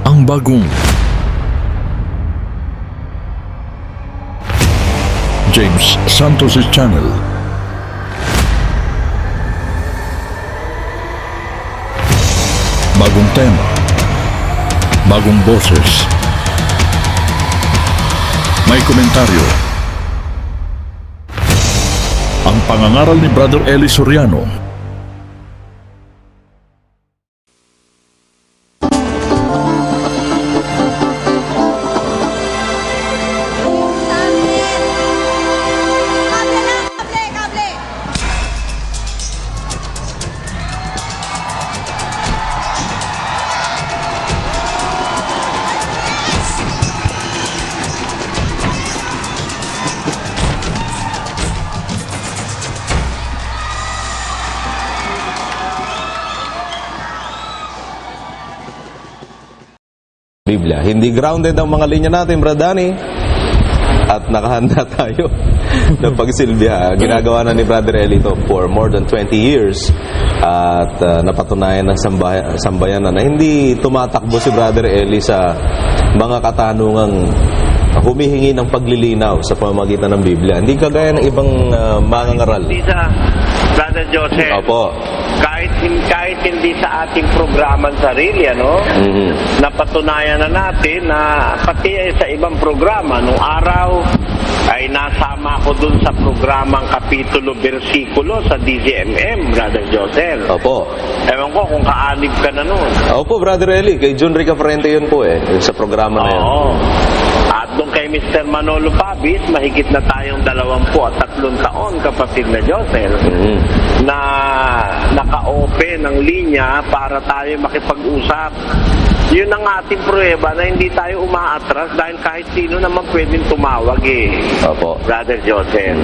ang bagong James Santos' Channel. Bagong tema, bagong boses, may komentaryo. Ang pangangaral ni Brother Eli Soriano. Biblia. Hindi grounded ang mga linya natin, Brad Danny. At nakahanda tayo na pagsilbihan. Ginagawa na ni Brother Eli ito for more than 20 years. At napatunayan ng sambayan na hindi tumatakbo si Brother Eli sa mga katanungang humihingi ng paglilinaw sa pamamagitan ng Biblia. Hindi kagaya ng ibang mangangaral. Hindi sa Brother Joseph. Opo. Kahit hindi sa ating programang sarili, ano? Napatunayan na natin na pati sa ibang programa, nung araw ay nasama ko dun sa programang kapitulo, versikulo sa DZMM, Brother Joseph. Opo. Ewan ko kung kaanib ka na nun. Opo, Brother Eli. Kay John Rica Frente yun po sa programa na yun. Oo. At doon kay Mr. Manolo Pabis, mahigit na tayong 23 taon, kapatid na Joseph, na naka-open ang linya para tayo makipag-usap. Yun ang ating pruweba na hindi tayo umaatras dahil kahit sino naman pwedeng tumawag Opo. Brother Joseph.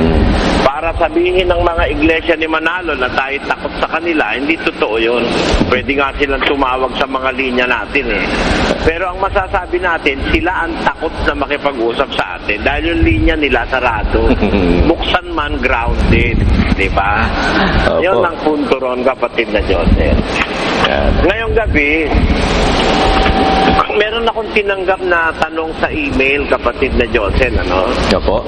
Para sabihin ng mga iglesia ni Manalo na tayo takot sa kanila, hindi totoo yun. Pwede nga silang tumawag sa mga linya natin Pero ang masasabi natin, sila ang takot na makipag-usap sa atin dahil yung linya nila sarado. Buksan man, grounded. Diba? Yun ang punto ron, kapatid na Joseph. Ngayong gabi, meron akong tinanggap na tanong sa email, kapatid na Joseph, ano? Opo.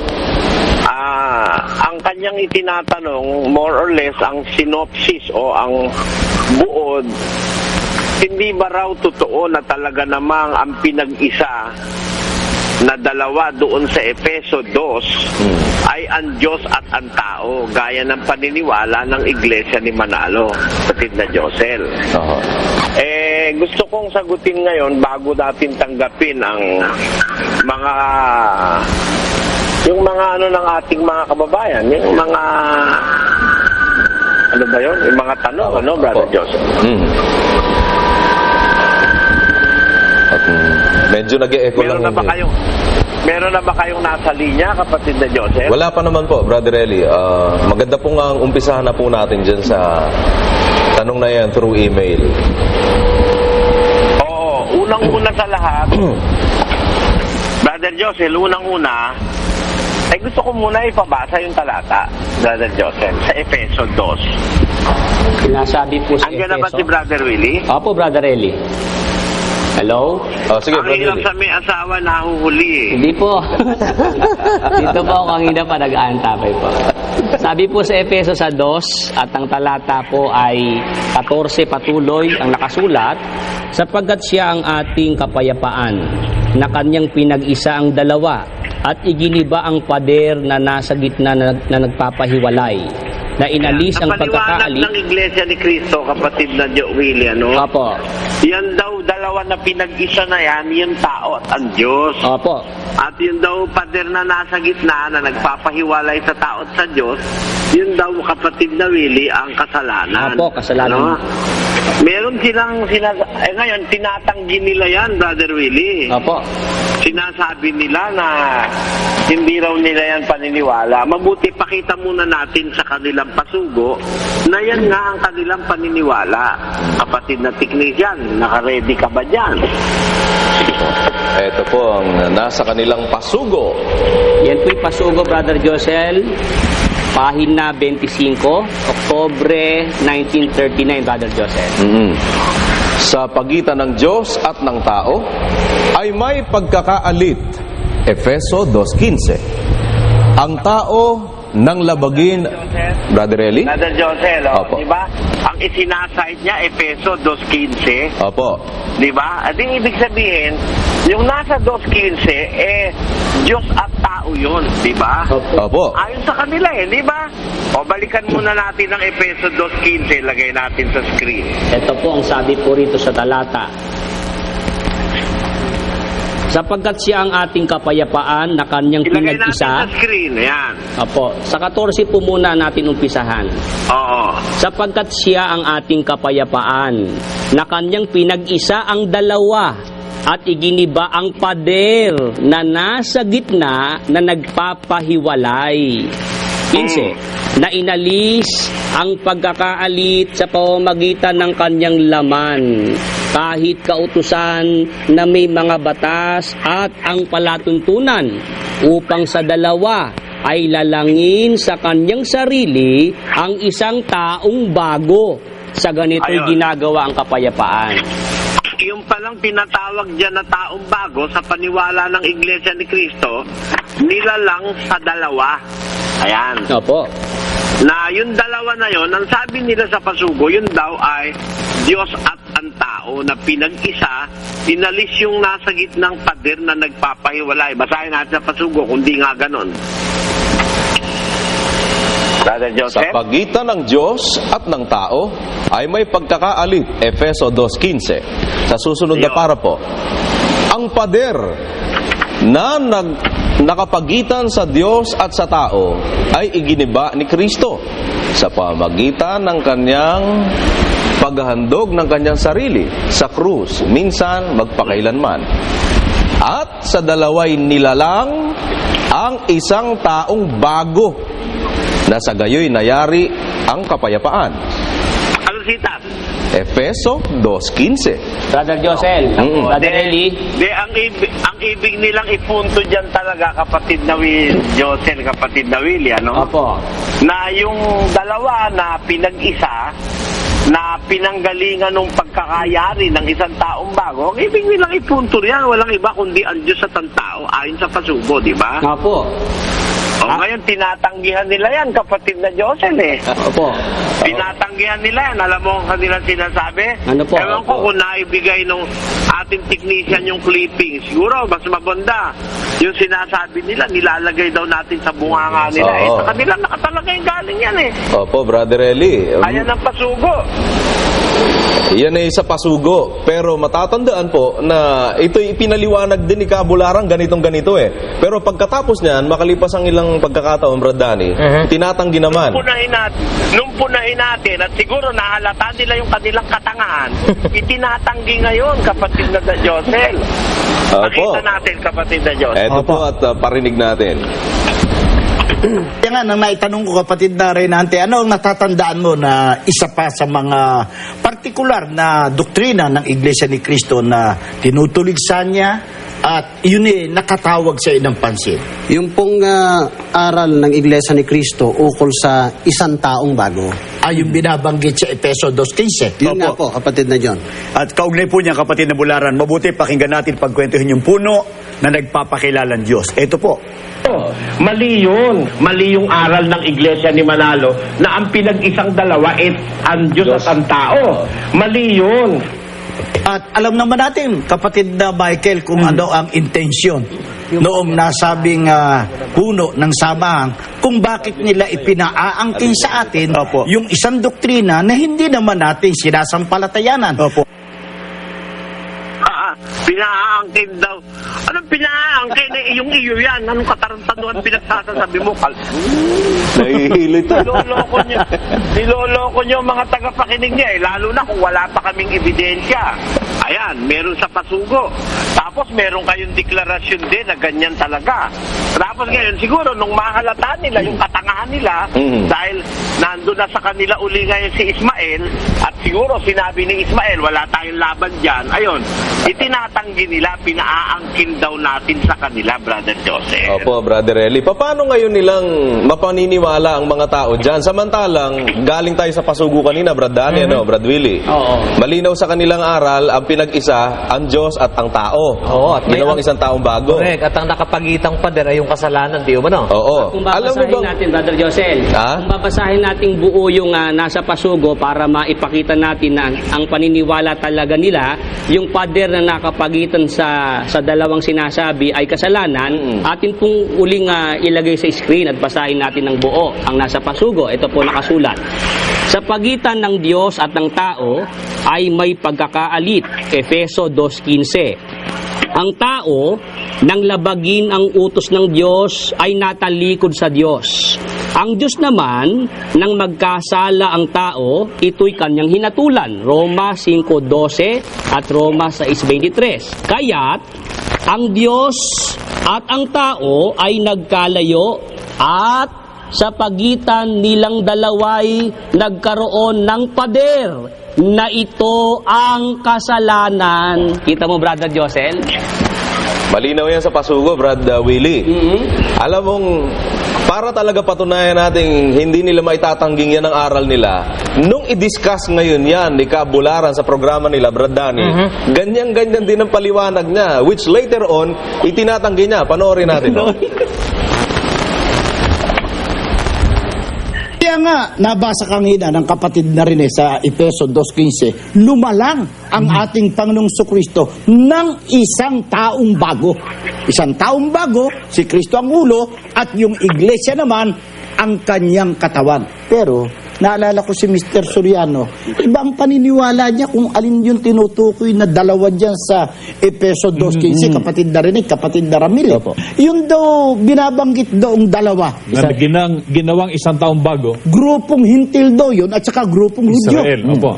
Ang kanyang itinatanong, more or less, ang synopsis o ang buod, hindi ba raw totoo na talaga namang ang pinag-isa na dalawa doon sa Efeso 2 ay ang Diyos at ang tao, gaya ng paniniwala ng Iglesia ni Manalo, kapatid na Josel. Gusto kong sagutin ngayon bago natin tanggapin ang mga ng ating mga kababayan, yung mga yung mga tanong, Brother Joseph? Medyo nag-e-echo lang. Meron na ba kayong nasa linya, kapatid na Joseph? Wala pa naman po, Brother Eli. Maganda pong ang umpisahan na po natin dyan sa tanong na yan through email. Oo, unang-una sa lahat, Brother Joseph, unang-una, ay gusto ko muna ipabasa yung talata, Brother Joseph, sa Efeso 2. Sinasabi po sa Andiyan na ba Efeso. si Brother Willie? Opo, Brother Eli. Hello? Sige, Ang Brother hirap Eli. sa may asawa, nahuhuli Hindi po. Dito po ako kanina pa nag-aantabay po. Sabi po sa Efeso sa 2 at ang talata po ay 14 patuloy ang nakasulat, sapagkat siya ang ating kapayapaan, na kanyang pinag-isa ang dalawa, at iginiba ang pader na nasa gitna na nagpapahiwalay, na inalis ang pagkakaalit. Ng Iglesia ni Cristo, kapatid na Willie, ano? Opo. Yan daw, dalawa na pinag-isa na yan, yung tao at ang Diyos. Opo. At yun daw, pader na nasa gitna na nagpapahiwalay sa tao at sa Diyos, yun daw, kapatid na Willie, ang kasalanan. Opo, kasalanan. Meron silang, ngayon, tinatanggi nila yan, Brother Willie. Opo. Sinasabi nila na hindi raw nila yan paniniwala. Mabuti pakita muna natin sa kanilang pasugo na yan nga ang kanilang paniniwala. Kapatid na technician, naka-ready ka ba dyan? Ito po ang nasa kanilang pasugo. Yan po yung pasugo, Brother Josel. Pahina 25, Oktobre 1939, Brother Josel. sa pagitan ng Diyos at ng tao ay may pagkakaalit. Efeso 2.15. Ang tao nang labagin, Brother Eli? Brother Josel, Opo. di ba? Ang isinasite niya, Efeso 2.15. Opo. Di ba? At yung ibig sabihin, yung nasa 2.15, Diyos at tao yun, di ba? Opo. Ayon sa kanila di ba? O balikan muna natin ang Efeso 2.15, lagay natin sa screen. Ito po ang sabi po rito sa talata. Sapagkat siya ang ating kapayapaan na kanyang Ilagay natin pinag-isa. sa screen, ayan. Opo, sa 14 po muna natin umpisahan. Oo. Sapagkat siya ang ating kapayapaan na kanyang pinag-isa ang dalawa at iginiba ang pader na nasa gitna na nagpapahiwalay. 15. Na inalis ang pagkakaalit sa pamamagitan ng kanyang laman, kahit kautusan na may mga batas at ang palatuntunan, upang sa dalawa ay lalangin sa kanyang sarili ang isang taong bago. Sa ganito'y Ayun. ginagawa ang kapayapaan. Yung palang tinatawag dyan na taong bago sa paniwala ng Iglesia ni Cristo, nilalang sa dalawa. Ayan. Opo. Na yung dalawa na yon, ang sabi nila sa pasugo, yun daw ay Diyos at ang tao na pinag-isa, inalis yung nasa gitnang pader na nagpapahiwalay. Basahin natin sa pasugo, kundi nga ganon. Brother Sa Joseph? pagitan ng Diyos at ng tao ay may pagkakaalit. Efeso 2.15. Sa susunod na Ayun. para po. Ang pader na nakapagitan sa Diyos at sa tao ay iginiba ni Kristo sa pamagitan ng kanyang paghahandog ng kanyang sarili sa krus, minsan magpakailanman. At sa dalaway nilalang ang isang taong bago na sa gayoy nayari ang kapayapaan. Alusitas. Efeso 2.15. Brother Josel, Brother Eli, Ang ibig nilang ipunto dyan talaga, kapatid na Josel, kapatid na Willie, ano? opo, Na yung dalawa na pinag-isa, na pinanggalingan ng pagkakayari ng isang taong bago, ang ibig nilang ipunto riyan, walang iba kundi ang Diyos at ang tao, ayon sa pasugo, di ba? opo, O ngayon, tinatanggihan nila yan, kapatid na Josel, opo. Tinatanggihan nila yan. Alam mo ang kanilang sinasabi? Ano po? Ewan ko kung naibigay nung ating technician yung clipping. Siguro, mas mabanda. Yung sinasabi nila, nilalagay daw natin sa bunganga nila. Oo. Sa kanila, nakatalagay galing yan Opo, Brother Eli. Ayan ang pasugo. Yan ay sa pasugo. Pero matatandaan po na ito'y ipinaliwanag din ni Kabularang ganitong-ganito Pero pagkatapos niyan, makalipas ang ilang pagkakataon, Brad Danny, tinatanggi naman. Nung punahin natin, at siguro nahalata nila yung kanilang katangahan, itinatanggi ngayon, kapatid na Josel. Opo. Nakita natin, kapatid na Josel. Eto po at parinig natin. Kaya nga, nang naitanong ko kapatid na Renante, ano ang natatandaan mo na isa pa sa mga partikular na doktrina ng Iglesia ni Cristo na tinutuligsan niya at yun nakatawag sa ng pansin? Yung pong aral ng Iglesia ni Cristo ukol sa isang taong bago. Ay, yung binabanggit sa Efeso 2.15. Yun nga po, kapatid na John. At kaugnay po niya, kapatid na Bularan, mabuti pakinggan natin pagkwentuhin yung puno na nagpapakilalang Diyos. Ito po. Mali yun. Mali yung aral ng Iglesia ni Manalo na ang pinag-isang dalawa ang Diyos at ang tao. Mali yun. At alam naman natin, kapatid na Michael, kung ano ang intensyon noong nasabing puno ng samahang, kung bakit nila ipinaaangkin sa atin Opo. yung isang doktrina na hindi naman natin sinasampalatayanan. Opo. Pinaangkin daw. Anong pinaangkin? Yung iyo yan. Anong katarantaduhan pinagsasasabi mo? Nahihilito. Niloloko nyo mga tagapakinig niya Lalo na kung wala pa kaming ebidensya. Ayan, meron sa pasugo. Tapos meron kayong deklarasyon din na ganyan talaga. Tapos ngayon, siguro, nung mahalata nila, yung katangahan nila, dahil nandun na sa kanila uli ngayon si Ismael, at siguro sinabi ni Ismael, wala tayong laban dyan. Ayun, itinatanggi nila, pinaaangkin daw natin sa kanila, Brother Joseph. Opo, Brother Eli. Paano ngayon nilang mapaniniwala ang mga tao dyan? Samantalang, galing tayo sa pasugo kanina, Brad Dani, Brad Willie. Oo. Malinaw sa kanilang aral, ang pinag-isa, ang Diyos at ang tao. Oo, at may Ginawang isang taong bago. Correct. At ang nakapagitang pader ay yung kasalanan, di ba no? Oo. Kung Alam mo babasahin bang... natin, Brother Josel, Ha? kung babasahin natin buo yung nasa pasugo para maipakita natin na ang paniniwala talaga nila, yung pader na nakapagitan sa dalawang sinasabi ay kasalanan, atin pong uling ilagay sa screen at basahin natin ng buo ang nasa pasugo. Ito po nakasulat. Sa pagitan ng Diyos at ng tao ay may pagkakaalit. Efeso 2:15. Ang tao, nang labagin ang utos ng Diyos, ay natalikod sa Diyos. Ang Diyos naman, nang magkasala ang tao, ito'y kanyang hinatulan. Roma 5:12 at Roma 6:23. Kaya't, ang Diyos at ang tao ay nagkalayo at sa pagitan nilang dalaway nagkaroon ng pader na ito ang kasalanan. Kita mo, Brother Josel? Malinaw yan sa pasugo, Brad Willie. Alam mong, para talaga patunayan natin hindi nila maitatangging yan ang aral nila, nung i-discuss ngayon yan, ni Kabularan sa programa nila, Brad Dani, ganyan-ganyan din ang paliwanag niya, which later on, itinatanggi niya. Panoorin natin. No? Kaya nga, nabasa kanina ng kapatid na rin sa Efeso 2:15, lumalang ang ating Panginoong Kristo ng isang taong bago. Isang taong bago, si Kristo ang ulo, at yung iglesia naman, ang kanyang katawan. Pero, naalala ko si Mr. Soriano, ibang paniniwala niya kung alin yung tinutukoy na dalawa dyan sa Efeso 2:15, kapatid na rinig, kapatid na Ramil. Yung daw, binabanggit doong dalawa. Na ginawang isang taong bago. Grupong hintil daw yun at saka grupong Hudyo. Israel, opo.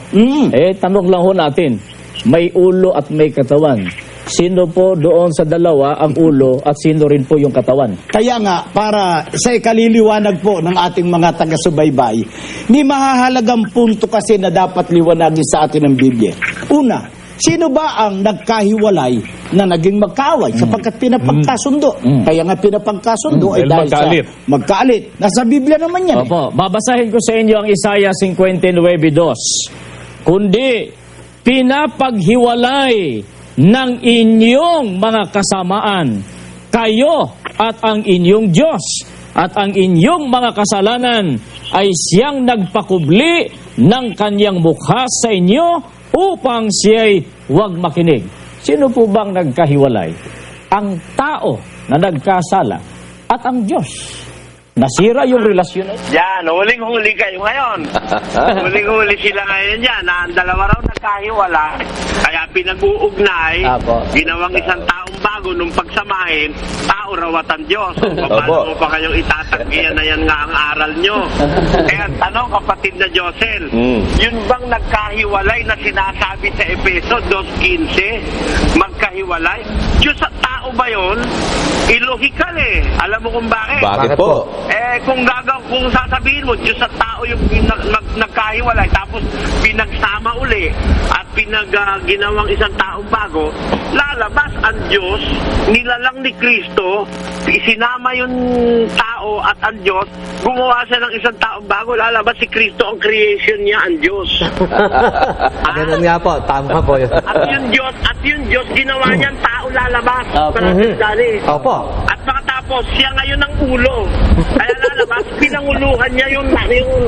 Tanong lang ho natin, may ulo at may katawan. Sino po doon sa dalawa ang ulo at sino rin po yung katawan? Kaya nga, para sa ikaliliwanag po ng ating mga taga-subaybay, may mahahalagang punto kasi na dapat liwanagin sa atin ng Biblia. Una, sino ba ang nagkahiwalay na naging magkaaway sapagkat pinapagkasundo? Kaya nga pinapagkasundo ay dahil magkaalit. sa magkaalit. Nasa Biblia naman yan. Opo, babasahin ko sa inyo ang Isaiah 59:2. Kundi pinapaghiwalay ng inyong mga kasamaan, kayo at ang inyong Diyos, at ang inyong mga kasalanan ay siyang nagpakubli ng kanyang mukha sa inyo upang siya'y huwag makinig. Sino po bang nagkahiwalay? Ang tao na nagkasala at ang Diyos. Nasira yung relasyon. Yan, huling-huli kayo ngayon. Huling-huli sila ngayon yan. Na ang dalawa raw nagkahiwala. Kaya pinag-uugnay, ginawang isang taong bago nung pagsamahin, tao raw at ang Diyos. Paano mo pa kayong itatanggihan na yan nga ang aral nyo? Kaya tanong, kapatid na Josel, yun bang nagkahiwalay na sinasabi sa Efeso 2:15? Magkahiwalay? Diyos at tao ba yun? Illogical eh. Alam mo kung bakit? Bakit po? Kung sasabihin mo, Diyos at tao yung nagkahiwalay, tapos pinagsama uli at ginawang isang taong bago, lalabas ang Diyos, nilalang ni Kristo, isinama yung tao at ang Diyos, gumawa siya ng isang taong bago, lalabas si Kristo, ang creation niya, ang Diyos. Ganun nga po, tama po yun. At yung Diyos, ginawa niyang tao lalabas. Opo. At makatapos, siya ngayon ang ulo. Kaya lalabas, pinanguluhan niya yung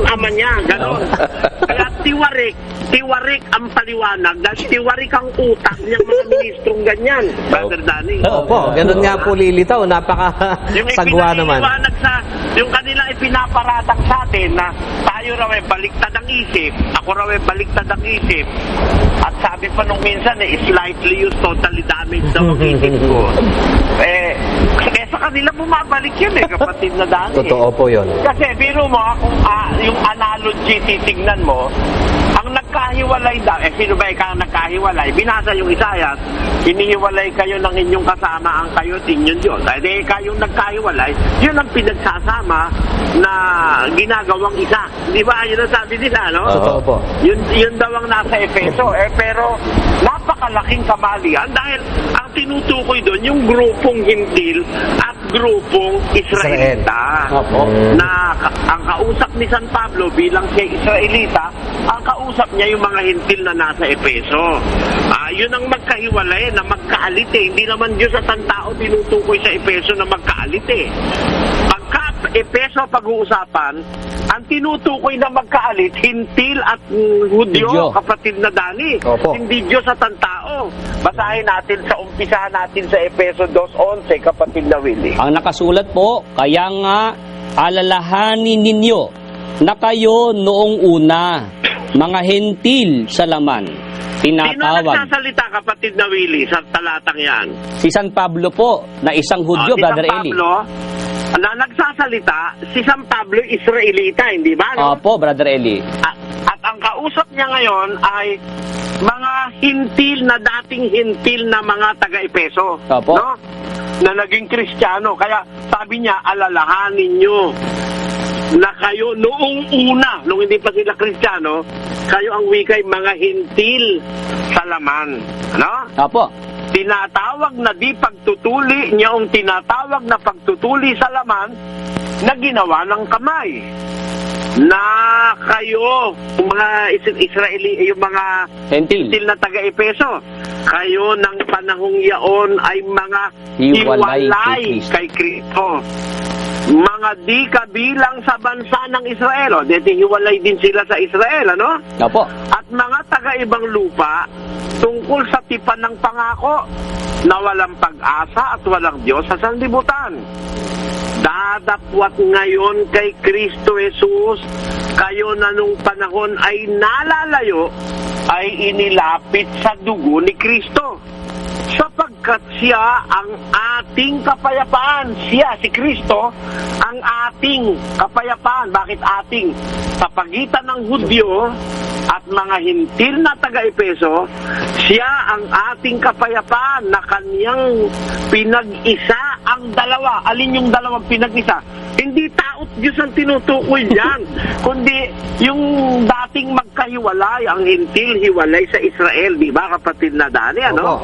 ama niya. Ganon. Kaya tiwarik ang paliwanag. Dahil tiwarik ang utak niyang mga ministrong ganyan. Brother Danny. Opo, ganun nga po lilitaw. Napaka-sagwa naman. Yung kanila ipinaparatang sa atin na tayo raw ay baliktad ang isip. Ako raw ay baliktad ang isip. At sabi pa nung minsan slightly used, totally damaged daw ang isip ko. Kaya sa kanila bumabalik yun kapatid na Dani. Totoo po yun. Kasi biro mo, kung yung analogy titignan mo, ang nagkahiwalay daw, sino ba ikaw nagkahiwalay? Binasa yung Isaiah, hinihiwalay kayo ng inyong kasama ang kayo at inyong Diyos. Ay, di kayong nagkahiwalay, yun ang pinagsasama na ginagawang isa. Di ba? Yun ang sabi nila, no? Totoo po. Yun daw ang nasa Efeso. Pero napakalaking kamalian dahil ang tinutukoy doon yung grupong Hintil at grupong Israelita. Na ang kausap ni San Pablo bilang siya Israelita, ang kausap niya yung mga Hintil na nasa Efeso. Yun ang magkahiwalay na magkaalit eh. Hindi naman Diyos at ang tao tinutukoy sa Efeso na magkaalit eh. Pagka Efeso pag-uusapan, ang tinutukoy na magkaalit, Hintil at Hudyo, kapatid na Dani. Opo. Hindi Diyos at ang tao. Basahin natin sa umpisahan natin sa Efeso 2:11, kapatid na Willie. Ang nakasulat po, kaya nga alalahanin ninyo na kayo noong una, mga hentil sa laman, Sino tinatawag. nagsasalita, kapatid na Willie, sa talatang yan? Si San Pablo po, na isang Hudyo, Si Brother San Eli. Pablo, na nagsasalita, si San Pablo Israelita, hindi ba? No? Opo, Brother Eli. At ang kausap niya ngayon ay mga hintil na dating hintil na mga taga-Epeso. Opo. No? Na naging Kristiyano. Kaya sabi niya, alalahanin nyo na kayo noong una, nung hindi pa sila Kristiyano, kayo ang wikay mga hintil sa laman. Ano? Opo. Tinatawag na di pagtutuli, niyong tinatawag na pagtutuli sa laman na ginawa ng kamay. Na kayo, yung mga Israeli, yung mga Hentil. Hintil na taga-Epeso, kayo ng panahong yaon ay mga Hiwalay hiwalay kay kay Kristo. Mga di kabilang sa bansa ng Israel. O, dito hiwalay din sila sa Israel, ano? Opo. At mga taga-ibang lupa tungkol sa tipan ng pangako na walang pag-asa at walang Diyos sa sanlibutan. Dadapwat ngayon kay Kristo Jesus, kayo na nung panahon ay nalalayo, ay inilapit sa dugo ni Kristo. Sapagkat siya ang ating kapayapaan. Siya, si Kristo, ang ating kapayapaan. Bakit ating? Sa pagitan ng Hudyo at mga hintil na taga-Epeso, siya ang ating kapayapaan na kanyang pinag-isa ang dalawa. Alin yung dalawang pinag-isa? Hindi taot Diyos ang tinutukoy diyan, kundi yung dating magkahiwalay, ang hintil hiwalay sa Israel, di ba kapatid na Dani, ano?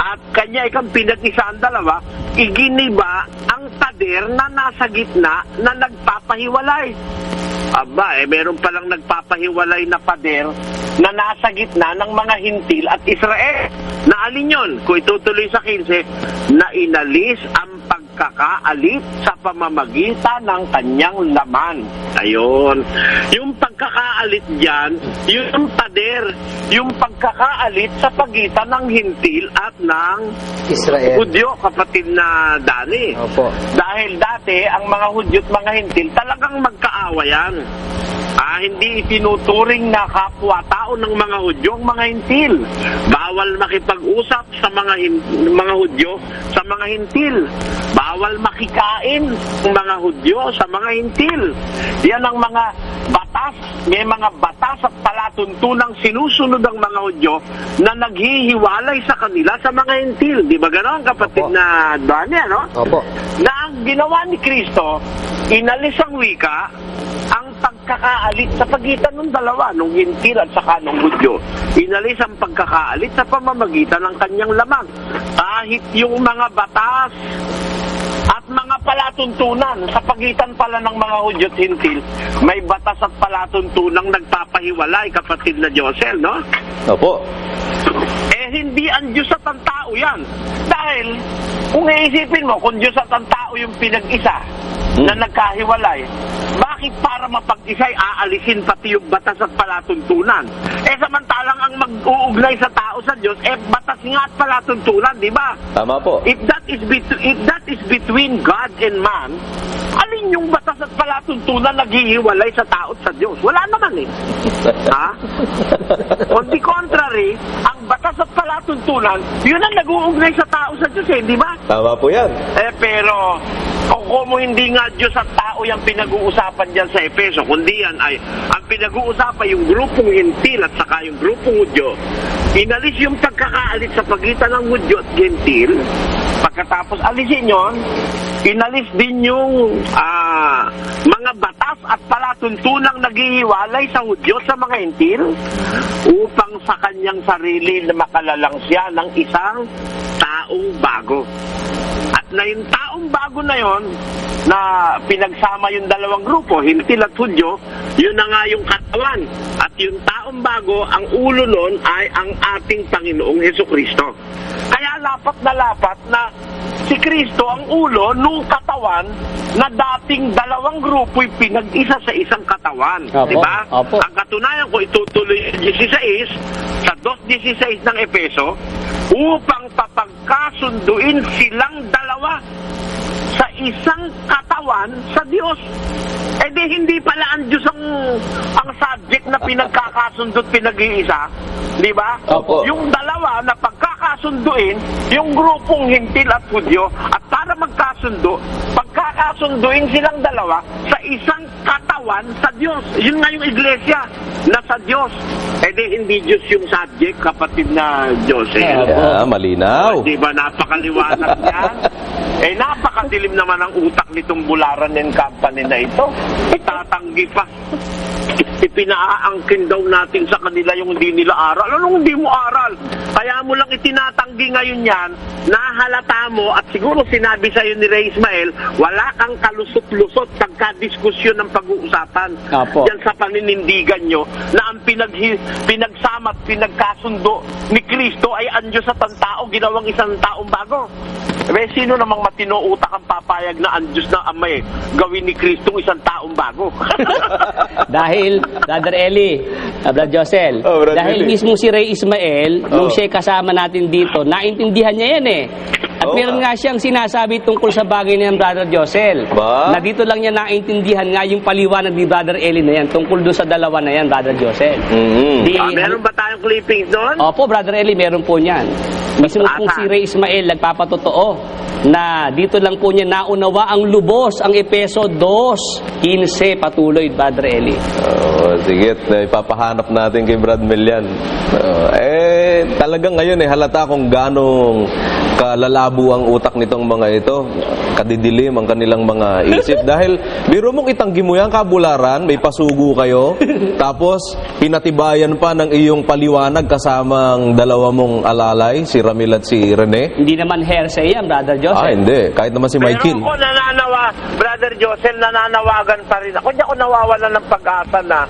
At kanya ikang pinag-isa ang dalawa, iginiba ang pader na nasa gitna na nagpapahiwalay. Aba, meron palang nagpapahiwalay na pader na nasa gitna ng mga hintil at Israel. Na alin yun? Kung itutuloy sa 15, na inalis ang pagkakaalit sa pamamagitan ng kanyang laman. Ayun. Yung pagkakaalit dyan, yung pader, yung pagkakaalit sa pagitan ng hintil at ng Israel. Hudyo, kapatid na Dani. Opo. Dahil dati, ang mga Hudyo at mga hintil talagang magkaawayan. Hindi itinuturing na kapwa-tao ng mga Hudyo ang mga hintil. Bawal makipag-usap sa mga Hudyo sa mga hintil. Bawal makikain ng mga Hudyo sa mga hintil. Yan ang mga batas. May mga batas at palatuntunang sinusunod ang mga Hudyo na naghihiwalay sa kanila sa mga hintil. Di ba gano'n, kapatid Opo. na Dani, no? Opo. Na ang ginawa ni Kristo, inalis ang wika, ang pagkakaalit sa pagitan ng dalawa, nung hintil at saka nung Hudyo. Inalis ang pagkakaalit sa pamamagitan ng kanyang lamang. Kahit yung mga batas at mga palatuntunan sa pagitan pala ng mga Hudyo at hintil, may batas at palatuntunang nagpapahiwalay, kapatid na Josel, no? Opo. Hindi ang Diyos at ang tao yan. Dahil, kung iisipin mo, kung Diyos at ang tao yung pinag-isa na nagkahiwalay, bakit para mapag-isay aalisin pati yung batas at palatuntunan? Samantalang ang mag-uugnay sa tao sa Diyos, batas nga at palatuntunan, di ba? Tama po. If that is between God and man, alin yung batas at palatuntunan naghihiwalay sa tao at sa Diyos? Wala naman eh. Ha? On the contrary, ang batas at palatuntunan, yun ang nag-uugnay sa tao sa Diyos eh, di ba? Tama po yan. Pero, kung hindi nga Diyos at tao yung pinag-uusapan dyan sa Efeso, kundi yan ay, ang pinag-uusapan yung grupong Gentil at saka yung grupong Hudyo, inalis yung pagkakaalit sa pagitan ng Hudyo at Gentil, pagkatapos alisin yon, inalis din yung mga batas at palatuntunang naghihiwalay sa Hudyo sa mga Gentil, upang sa kanyang sarili na makalalang siya ng isang taong bago. At na yung taong bago na yon, na pinagsama yung dalawang grupo, Hintil at Hudyo, yun na nga yung katawan. At yung taong bago, ang ulo nun ay ang ating Panginoong Hesukristo. Kaya lapat na si Kristo ang ulo nung katawan na dating dalawang grupo'y pinag-isa sa isang katawan. Opo, Diba? opo. Ang katunayan ko, itutuloy 16 sa 2:16 ng Efeso, upang papagkasunduin silang dalawa sa isang katawan sa Diyos. Eh di hindi pala ang Diyos ang subject na pinagkakasundot pinag-iisa, di ba? Opo. Yung dalawa na pagkakasunduin, yung grupong Hintil at Hudyo, at para magkasundo, pagkakasunduin silang dalawa sa isang katawan sa Diyos. Yun nga yung iglesia na sa Diyos. Eh di hindi Diyos yung subject, kapatid na Joseph. Yeah, malinaw. Di ba napakaliwanag niyan? Eh napakadilim naman ang utak nitong Bularan and Company na ito. Itatanggi pa. Ipinaangkin daw natin sa kanila yung hindi nila aral. Anong hindi mo aral? Kaya mo lang itinatanggi ngayon yan, nahalata mo, at siguro sinabi sa'yo ni Ray Ismael, wala kang kalusot-lusot pagka-diskusyon ng pag-uusapan. Apo. Yan sa paninindigan nyo, na ang pinagsama at pinagkasundo ni Kristo ay ang Diyos at ang tao, ginawang isang taong bago. Eh, sino namang matino utak ang papayag na ang Diyos na Ama gawin ni Kristo isang taong bago? Dahil, Brother Eli, Brother Josel, Oh, Brother dahil Eli. mismo si Ray Ismael, nung siya kasama natin dito, naintindihan niya yan eh. At Oo meron nga. nga siyang sinasabi tungkol sa bagay na yan, Brother Josel. Ba? Na dito lang niya naintindihan nga yung paliwanag ni Brother Eli na yan, tungkol doon sa dalawa na yan, Brother Josel. Di, Meron ba tayong clippings doon? Opo, Brother Eli, meron po niyan. Mismo pong si Ray Ismael nagpapatotoo na dito lang po niya naunawa ang lubos, ang Efeso 2:15. Patuloy, Brother Eli. Sige, ipapahanap natin kay Brad Mel yan. Talagang ngayon halata kung ganong kalalabo ang utak nitong mga ito, kadidilim ang kanilang mga isip. Dahil, biro mong itanggi mo yan, Kabularan, may pasugo kayo, tapos pinatibayan pa ng iyong paliwanag kasamang dalawa mong alalay, si Ramil at si Rene. Hindi naman hearsay yan, Brother Joseph. Hindi. Kahit naman si Michael. Pero ako Brother Joseph, nananawagan pa rin ako. Hindi ako nawawalan ng pag-asa na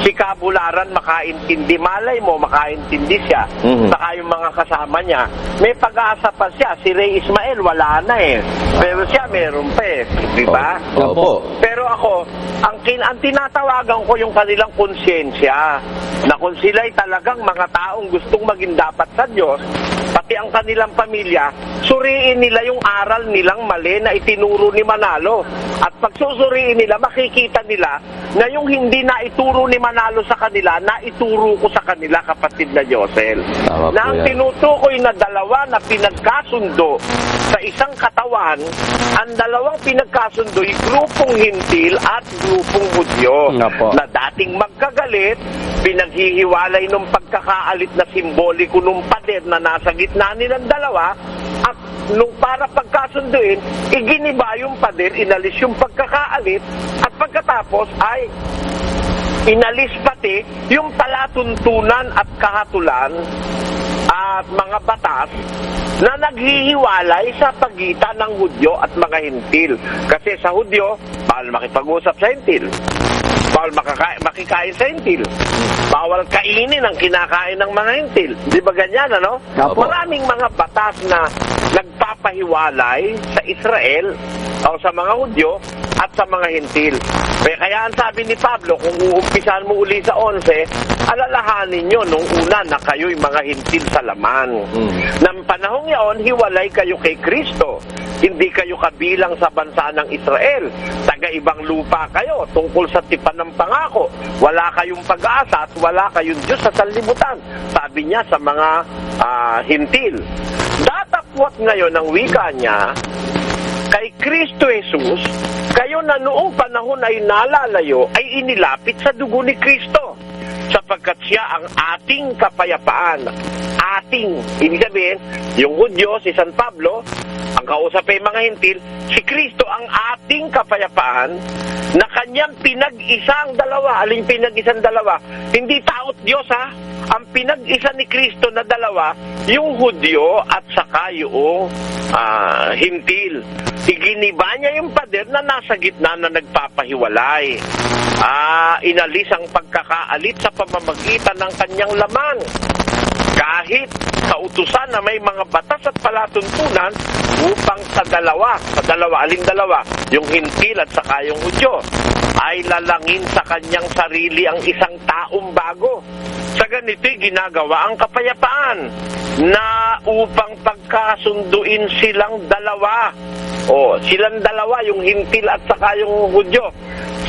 si Kabularan makaintindi. Malay mo, makaintindi siya. Saka yung mga kasama niya. May pag-asa pa siya. Si Ray Ismael, wala na eh. Pero siya, meron pa eh. Di ba? Opo. Pero ako, ang tinatawagan ko yung kanilang konsyensya na kung sila'y talagang mga taong gustong maging dapat sa Diyos, pati ang kanilang pamilya, suriin nila yung aral nilang mali na itinuro ni Manalo. At pag susuriin nila, makikita nila na yung hindi na ituro ni Manalo sa kanila, na ituro ko sa kanila, kapatid na Josel. Tama po Na ang yan. tinutukoy na dalawa na pinagkasundo sa isang katawan, ang dalawang pinagkasundo ay grupong Hintil at grupong Hudyo. Na dating magkagalit, pinaghihiwalay nung pagkakaalit na simboliko nung pader na nasa gitna nilang dalawa, at nung para pagkasunduin, iginiba yung pader, inalis yung pagkakaalit, at pagkatapos ay inalis pati yung palatuntunan at kahatulan at mga batas na naghihiwalay sa pagitan ng Hudyo at mga Hintil. Kasi sa Hudyo, bawal makipag-usap sa Hintil. Bawal makikain sa hintil. Bawal kainin ang kinakain ng mga hintil. Di ba ganyan, ano? Opo. Maraming mga batas na nagpapahiwalay sa Israel o sa mga Hudyo at sa mga hintil. Kaya ang sabi ni Pablo, kung uumpisahan mo uli sa 11, alalahanin nyo nung una na kayo'y mga hintil sa laman. Nang panahong yaon, hiwalay kayo kay Kristo. Hindi kayo kabilang sa bansa ng Israel. Taga-ibang lupa kayo tungkol sa tipan ng pangako. Wala kayong pag-asa at wala kayong Diyos sa sanlibutan. Sabi niya sa mga hintil. Datapwat ngayon ang wika niya kay Kristo Jesus, kayo na noong panahon ay nalalayo ay inilapit sa dugo ni Kristo sapagkat siya ang ating kapayapaan. Ating, ibig sabihin, yung Hudyo, si San Pablo, ang kausap ay mga hintil, si Kristo ang ating kapayapaan na kanyang pinag-isang dalawa. Aling pinag-isang dalawa? Hindi taot Diyos, ha? Ang pinag-isa ni Kristo na dalawa, yung Hudyo at saka yung hintil. Iginiba niya yung pader na nasa gitna na nagpapahiwalay. Inalis ang pagkakaalit sa pamamagitan ng kanyang laman. Kahit kautusan na may mga batas at palatuntunan upang sa dalawa, aling dalawa, yung hintil at saka yung Hudyo, ay lalangin sa kanyang sarili ang isang taong bago. Sa ganito'y ginagawa ang kapayapaan na upang pagkasunduin silang dalawa. Silang dalawa, yung hintil at saka yung Hudyo,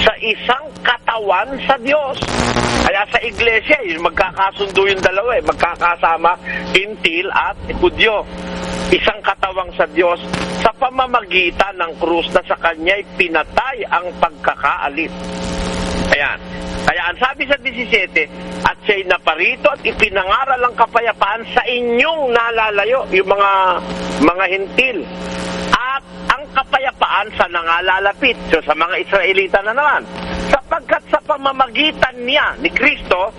sa isang katawan sa Diyos. Kaya sa iglesia, magkakasundo yung dalawa, magkakasama, hintil at Hudyo. Isang katawang sa Diyos sa pamamagitan ng krus na sa kanya'y pinatay ang pagkakaalit. Ayan. Kaya ang sabi sa 17, at siya'y naparito at ipinangaral ang kapayapaan sa inyong nalalayo, yung mga hintil. At ang kapayapaan sa nangalalapit, so sa mga Israelita na naman. Sapagkat sa pamamagitan niya, ni Kristo,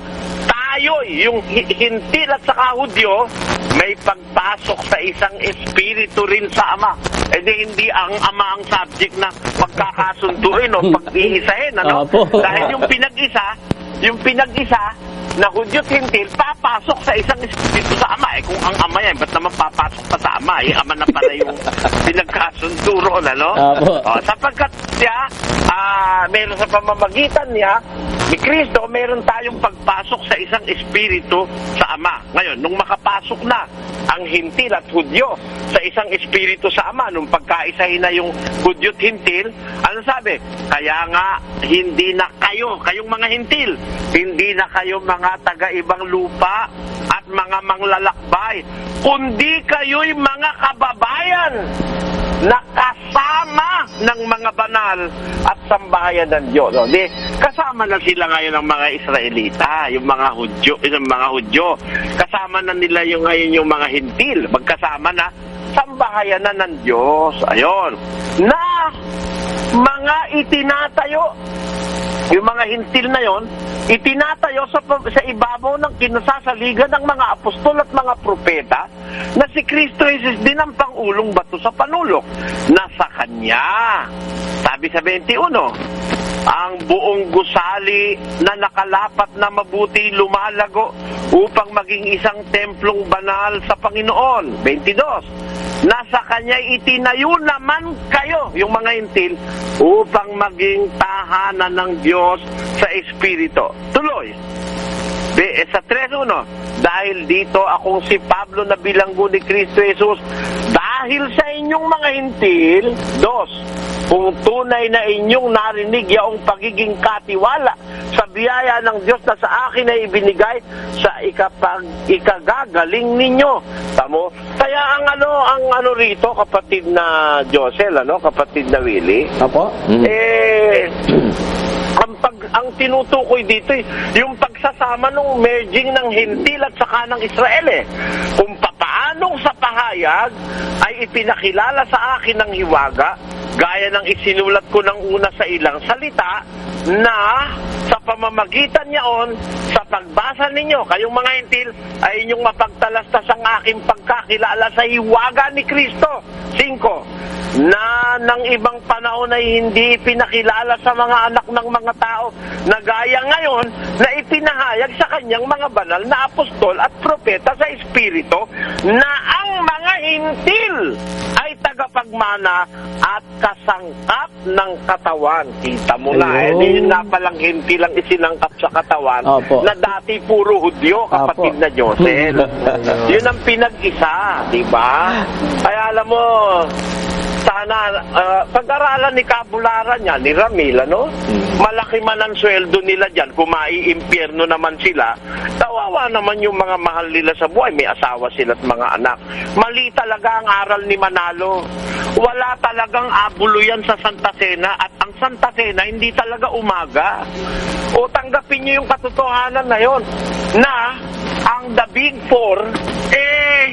tayo'y, yung hintil at saka Hudyo, may pagpasok sa isang espiritu rin sa Ama. Hindi ang Ama ang subject na magkakasunduin o pag-iisahin, ano? Dahil yung pinag-isa na Hudyo at hintil, papasok sa isang espiritu sa Ama. Kung ang Ama yan, ba't naman papasok pa sa Ama? Ama na pala yung pinagkasunduro, ano? Sapagkat siya, meron sa pamamagitan niya, ni Kristo, meron tayong pagpasok sa isang espiritu sa Ama. Ngayon, nung makapasok na ang hintil at Hudyo sa isang espiritu sa Ama, nung pagkaisahin na yung Hudyo at hintil, ano sabi? Kaya nga, hindi na kayong mga hintil, hindi na kayo mga taga-ibang lupa at mga manglalakbay, kundi kayo'y mga kababayan na kasama ng mga banal at sambahayan ng Diyos. Kasama na sila ngayon ng mga Israelita, yung mga Hudyo. Kasama na nila ngayon yung mga hintil. Magkasama na, sambahayan na ng Diyos. Ayon. Na mga itinatayo, yung mga hintil na yon, itinatayo sa ibabaw ng kinasasaligan ng mga apostol at mga propeta na si Kristo Jesus din ang pangulong bato sa panulok na sa Kanya. Sabi sa 21, ang buong gusali na nakalapat na mabuti lumalago upang maging isang templong banal sa Panginoon. 22, nasa Kanya itinayo naman kayo, yung mga hintil, upang maging tahanan ng Diyos sa Espiritu. Tuloy. Sa 3:1, dahil dito akong si Pablo na bilanggo ni Kristo Jesus, dahil sa inyong mga hintil, 2, kung tunay na inyong narinig yaong pagiging katiwala sa biyaya ng Diyos na sa akin ay ibinigay sa ikagagaling ninyo. Tamo? Kaya ang ano rito, kapatid na Josel, kapatid na Willie, ang tinutukoy dito yung pagsasama ng merging ng hintil at saka ng Israel kung papaanong sa pahayag ay ipinakilala sa akin ng hiwaga gaya ng isinulat ko ng una sa ilang salita na sa pamamagitan niyaon sa pagbasa ninyo kayong mga hintil ay inyong mapagtalastas ang aking pagkakilala sa hiwaga ni Kristo. 5, na ng ibang panahon ay hindi pinakilala sa mga anak ng mga tao na gaya ngayon na ipinahayag sa kanyang mga banal na apostol at propeta sa Espiritu na ang mga hintil ay tagapagmana at kasangkap ng katawan. Kita mo na, yun nga palang hintil ang isinangkap sa katawan na dati puro Hudyo, kapatid na Josel. Yun ang pinag-isa, di ba? Kaya alam mo, sana pag-aralan ni Kabularan niya, ni Ramil, ano? Malaki man ang sweldo nila dyan, kung maiimpyerno naman sila, kawawa naman yung mga mahal nila sa buhay, may asawa sila at mga anak. Mali talaga ang aral ni Manalo. Wala talagang abuluyan sa Santa Cena at ang Santa Cena hindi talaga umaga. O tanggapin niyo yung katotohanan na yon na ang The Big Four,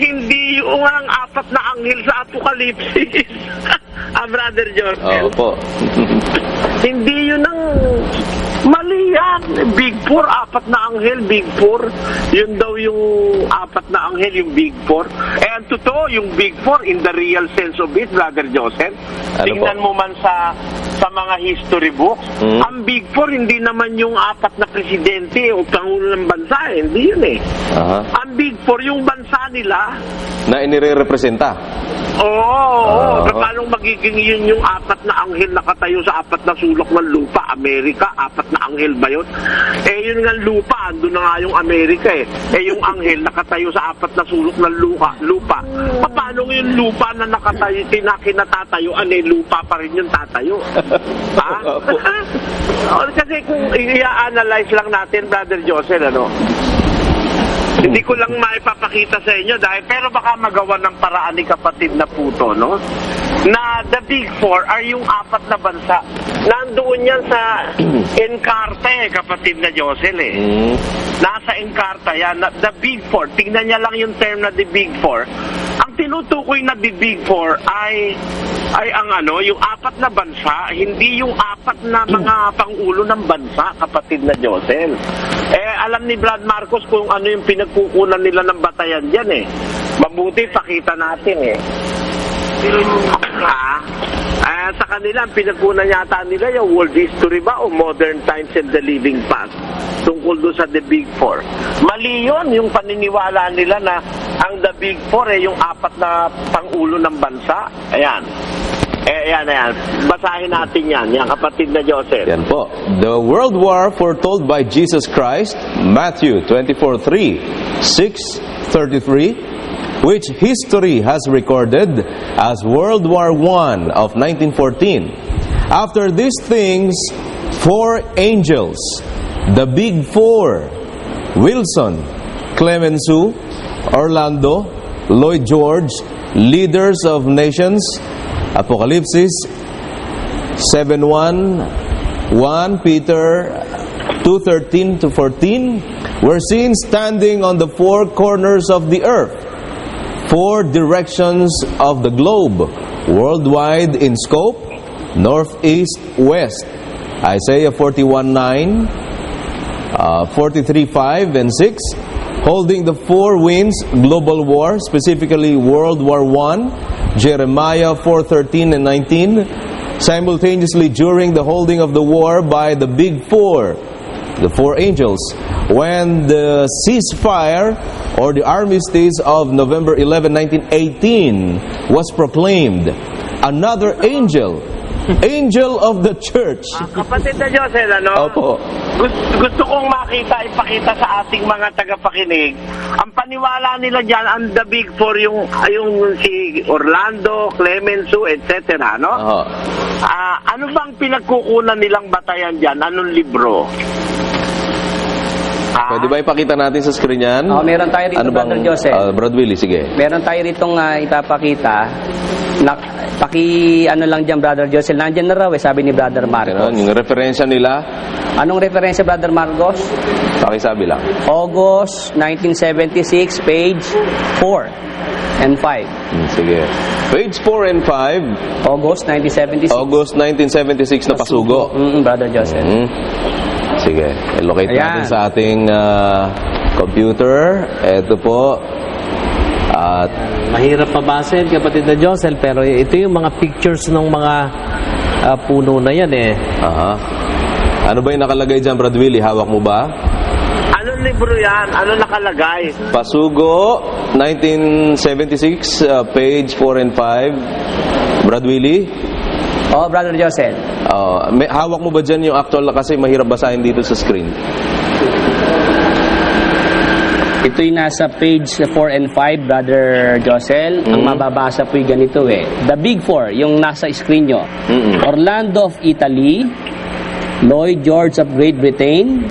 hindi yung ang apat na anghel sa Apokalipsis. Brother Joseph. Opo. Hindi yun ang mali yan. Big Four, apat na anghel, Big Four. Yun daw yung apat na anghel, yung Big Four. Ang totoo, yung Big Four, in the real sense of it, Brother Joseph, tingnan mo man sa mga history books, ang Big Four, hindi naman yung apat na presidente o pangulo ng bansa. Hindi yun eh. Ang Big Four, yung bansa nila, Na inire-representa. Oo. Paano magiging yun yung apat na anghel nakatayo sa apat na sulok ng lupa? Amerika, apat na anghel ba yun? Yun nga lupa, andun na nga yung Amerika eh. Yung anghel nakatayo sa apat na sulok ng lupa. Paano yung lupa na nakatayo, kinatatayuan, lupa pa rin yung tatayo? Ha? Kasi kung i-analyze lang natin, Brother Josel, hindi ko lang maipapakita sa inyo pero baka magawa ng paraan ni kapatid na puto, no? Na the Big Four are yung apat na bansa. Nandoon yan sa Encarta kapatid na Josel Nasa Encarta yan. The Big Four, tingnan niya lang yung term na the Big Four. Ang tinutukoy na the Big Four ay ang yung apat na bansa, hindi yung apat na mga pangulo ng bansa, kapatid na Josel. Alam ni Brad Marcos kung ano yung pinagkukunan nila ng batayan dyan Mabuti pakita natin sa kanila, ang pinagkunan yata nila yung world history ba o modern times and the living past tungkol doon sa the Big Four. Mali yun, yung paniniwala nila na ang the Big Four yung apat na pangulo ng bansa. Ayan. Ayan. Basahin natin yan kapatid na Joseph. Yan po. The world war foretold by Jesus Christ, Matthew 24:3, 6:33, which history has recorded as World War I of 1914. After these things, 4 angels, the Big Four, Wilson, Clemenceau, Orlando, Lloyd George, leaders of nations, Apocalypse 7:1, 1 Peter 2:13-14, were seen standing on the 4 corners of the earth, 4 directions of the globe, worldwide in scope, north, east, west. Isaiah 41:9, 43:5 and 6, holding the 4 winds, global war, specifically World War I, Jeremiah 4:13 and 19, simultaneously during the holding of the war by the Big Four, the 4 angels, when the ceasefire or the armistice of November 11, 1918 was proclaimed, another angel of the church. Kapatid na Josel, Opo. Gusto kong ipakita sa ating mga tagapakinig, ang paniwala nila dyan, ang the Big Four, yung si Orlando, Clemenceau, etc., ano bang pinagkukunan nilang batayan dyan? Anong libro? Pwede ba ipakita natin sa screen yan? Meron tayo dito, Brother Joseph. Brad Willie, sige. Meron tayo ritong ipapakita. Lang dyan, Brother Joseph. Nandyan na raw sabi ni Brother Marcos. Yung referensya nila? Anong referensya, Brother Marcos? Pakisabi lang. August 1976, page 4 and 5. Sige. Page 4 and 5. August 1976. August 1976 na pasugo. Brother Joseph. Sige. Locate natin sa ating computer. Ito po. At Mahirap pabasin, kapatid na Josel, pero ito yung mga pictures ng mga puno na yan eh. aha. Ano ba yung nakalagay dyan, Brad Willie? Hawak mo ba? Anong libro yan? Ano nakalagay? Pasugo, 1976, page 4 and 5. Brad Willie? Oh, Brother Josel. Hawak mo ba dyan yung actual na kasi mahirap basahin dito sa screen? Ito'y nasa page 4 and 5, Brother Josel. Ang mababasa po'y ganito eh. The Big Four, yung nasa screen nyo. Orlando of Italy, Lloyd George of Great Britain,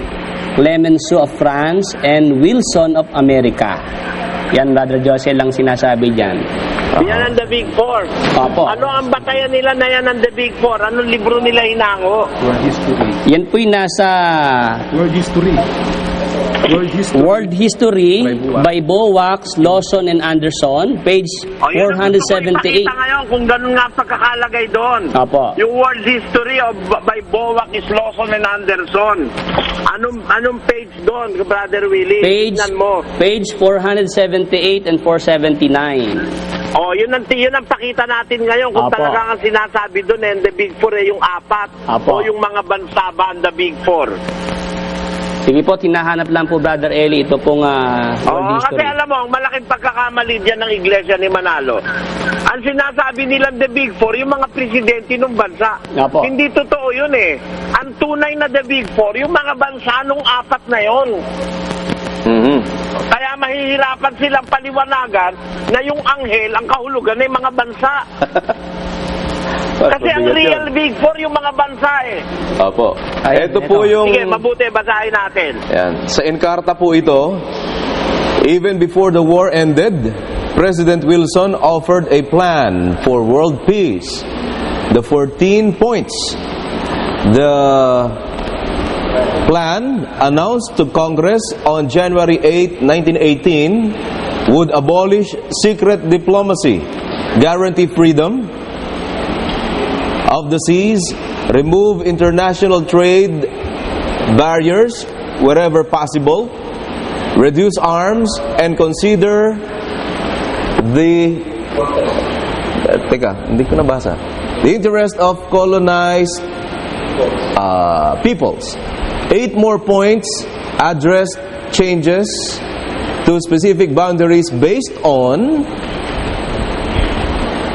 Clemenceau of France, and Wilson of America. Yan, Brother Josel, lang sinasabi dyan. Yan ang The Big Four. Opo. Ano ang batayan nila na yan ang The Big Four? Anong libro nila hinango? Yan po'y nasa World History by Bowax, Lawson, and Anderson, page Yun ang gusto ko 478. ipakita ngayon kung ganun nga pagkakalagay doon. Opo. Yung World History by Bowax, Lawson, and Anderson. Anong page doon, Brother Willie? Tingnan mo. Page 478 and 479. Yun ang pakita natin ngayon kung Apo. talagang ang sinasabi doon the Big Four yung apat. Apo. O yung mga bansa ba ang The Big Four. Sige po, tinahanap lang po, Brother Eli, ito pong World Kasi History. alam mo, ang malaking pagkakamali dyan ng Iglesia ni Manalo. Ang sinasabi nilang The Big Four, yung mga presidente ng bansa. Apo. Hindi totoo yun eh. Ang tunay na The Big Four, yung mga bansa nung apat na yon. Kaya mahihirapan silang paliwanagan na yung anghel, ang kahulugan ay mga bansa. Kasi ang real Big Four yung mga bansa eh. Opo. Ito po yung... Sige, mabuti, basahin natin. Yan. Sa Encarta po ito, even before the war ended, President Wilson offered a plan for world peace. The 14 points. The plan, announced to Congress on January 8, 1918, would abolish secret diplomacy, guarantee freedom of the seas, remove international trade barriers wherever possible, reduce arms, and consider the hindi ko nabasa. The interest of colonized peoples. 8 more points addressed changes to specific boundaries based on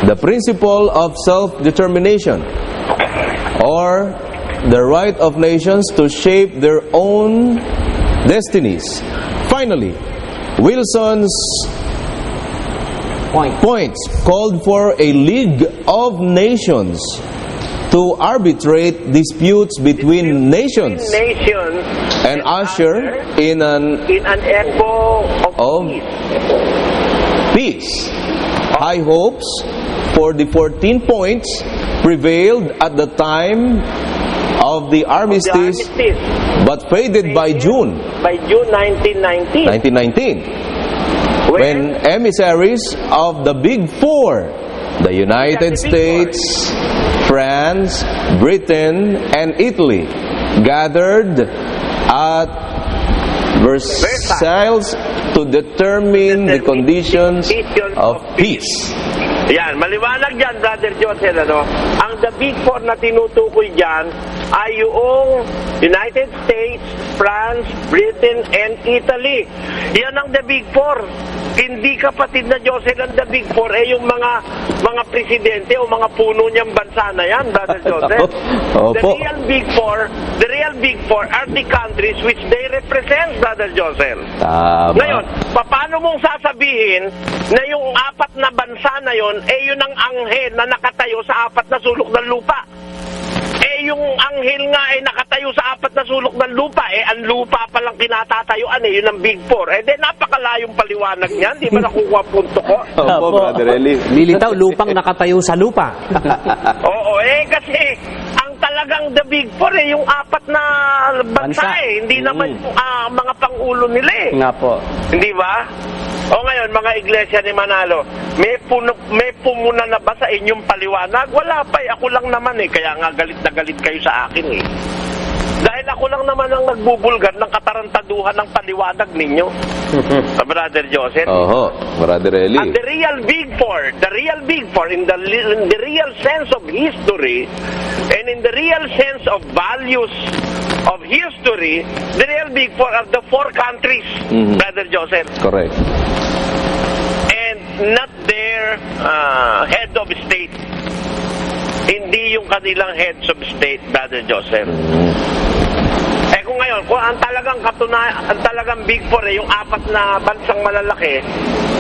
the principle of self-determination, or the right of nations to shape their own destinies. Finally, Wilson's points called for a League of Nations to arbitrate disputes between nations and usher in an epoch of peace. High hopes for the 14 points prevailed at the time of the armistice, but faded by June 1919, when emissaries of the Big Four, the United States, France, Britain, and Italy, gathered at Versailles to determine the conditions of peace. Yan, maliwanag dyan, Brother Joseph, ang The Big Four na tinutukoy dyan ay yung United States, France, Britain, and Italy. Yan ang The Big Four. Hindi, kapatid na Joseph, ang The Big Four yung mga presidente o mga puno niyang bansa na yan, Brother Joseph. Opo. The real Big Four are the countries which they represent, Brother Joseph. Tama. Ngayon, paano mong sasabihin na yung apat na bansa na yon yun ang anghel na nakatayo sa apat na sulok ng lupa? Yung anghel nga nakatayo sa apat na sulok ng lupa. Ang lupa palang kinatatayuan yun ang Big Four. Napakalayong paliwanag niyan. Di ba nakukuha punto ko? Opo, Brother Eli. Lilitaw, lupang nakatayo sa lupa. Oo, kasi ang talagang The Big Four yung apat na bansa. Hindi naman mga pangulo nila Nga po. Hindi ba? O ngayon, mga iglesia ni Manalo, may pumuna na ba sa inyong paliwanag? Wala pa Ako lang naman kaya nga galit na galit kayo sa akin Dahil ako lang naman ang nagbubulgar ng katarantaduhan ng paliwanag ninyo. Brother Joseph. Oho, Brother Eli. At the real Big Four, in the real sense of history, and in the real sense of values of history, the real Big Four are the four countries, Brother Joseph. Correct. And not their head of state. Hindi yung kanilang heads of state, Brother Joseph. Eh kung ngayon, kung ang talagang Big Four, yung apat na bansang malalaki,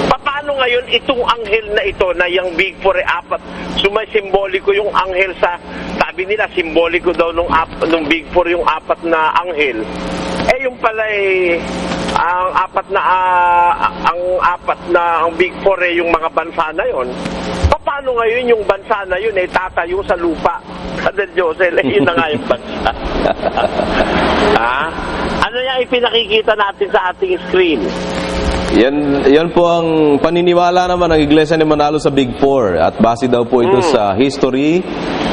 paano ngayon itong anghel na ito, na yung Big Four apat, sumasimboliko yung anghel sa, sabi nila, simboliko daw nung Big Four yung apat na anghel. Eh yung pala ang Big Four yung mga bansa na yon. Paano ngayon yung bansa na yun tatayo sa lupa? Brother Joseph, yun na nga yung bansa. Ano yung ipinakikita natin sa ating screen? Yan po ang paniniwala naman ng Iglesia ni Manalo sa Big Four. At base daw po ito sa history,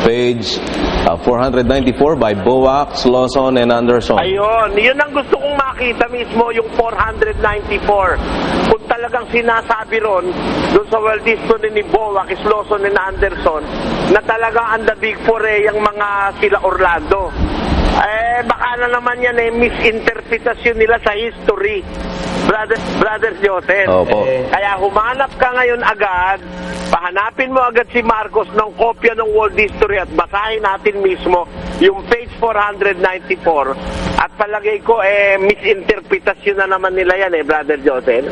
page 494 by Boax, Lawson, and Anderson. Ayun, yun ang gusto kong makita mismo, yung 494. Kung talagang sinasabi ron, doon sa world history ni Boax, Lawson, and Anderson, na talagang ang the Big Four yung mga sila Orlando. Baka na naman yan misinterpretasyon nila sa history. Brother Joseph. Opo. Kaya humanap ka ngayon agad, pahanapin mo agad si Marcos ng kopya ng world history at basahin natin mismo yung page 494. At palagay ko, misinterpretasyon na naman nila yan Brother Joseph.